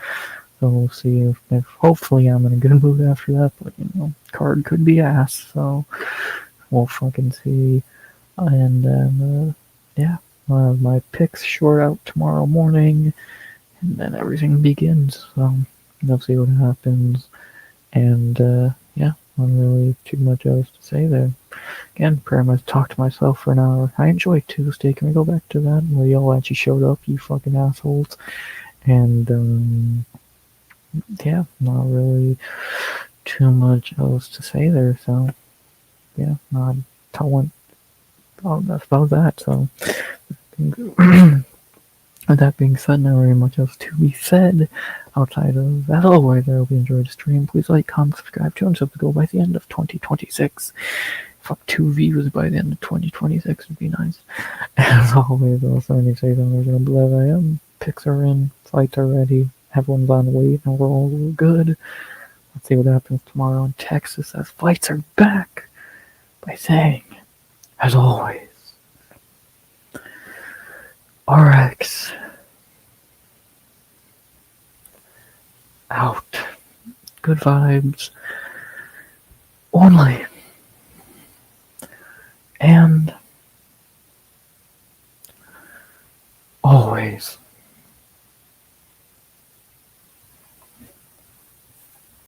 So we'll see if hopefully I'm in a good mood after that, but card could be ass, so we'll fucking see. And then, yeah, I'll have my picks short out tomorrow morning, and then everything begins, so we'll see what happens. And, yeah, not really too much else to say there. Again, pretty much talked to myself for an hour. I enjoyed Tuesday. Can we go back to that where y'all actually showed up, you fucking assholes? And, yeah, not really too much else to say there, so yeah, not telling. Oh, that's about that. So with that being said, not very much else to be said outside of, as always, I hope you enjoyed the stream. Please like, comment, subscribe, to so to go by the end of 2026. Fuck, 2 views by the end of 2026 would be nice. As always, also any say I'm gonna believe I am. Picks are in, fights are ready, everyone's on weight, and we're all good. Let's see what happens tomorrow in Texas as fights are back. By saying, as always, RX out. Good vibes only. And always.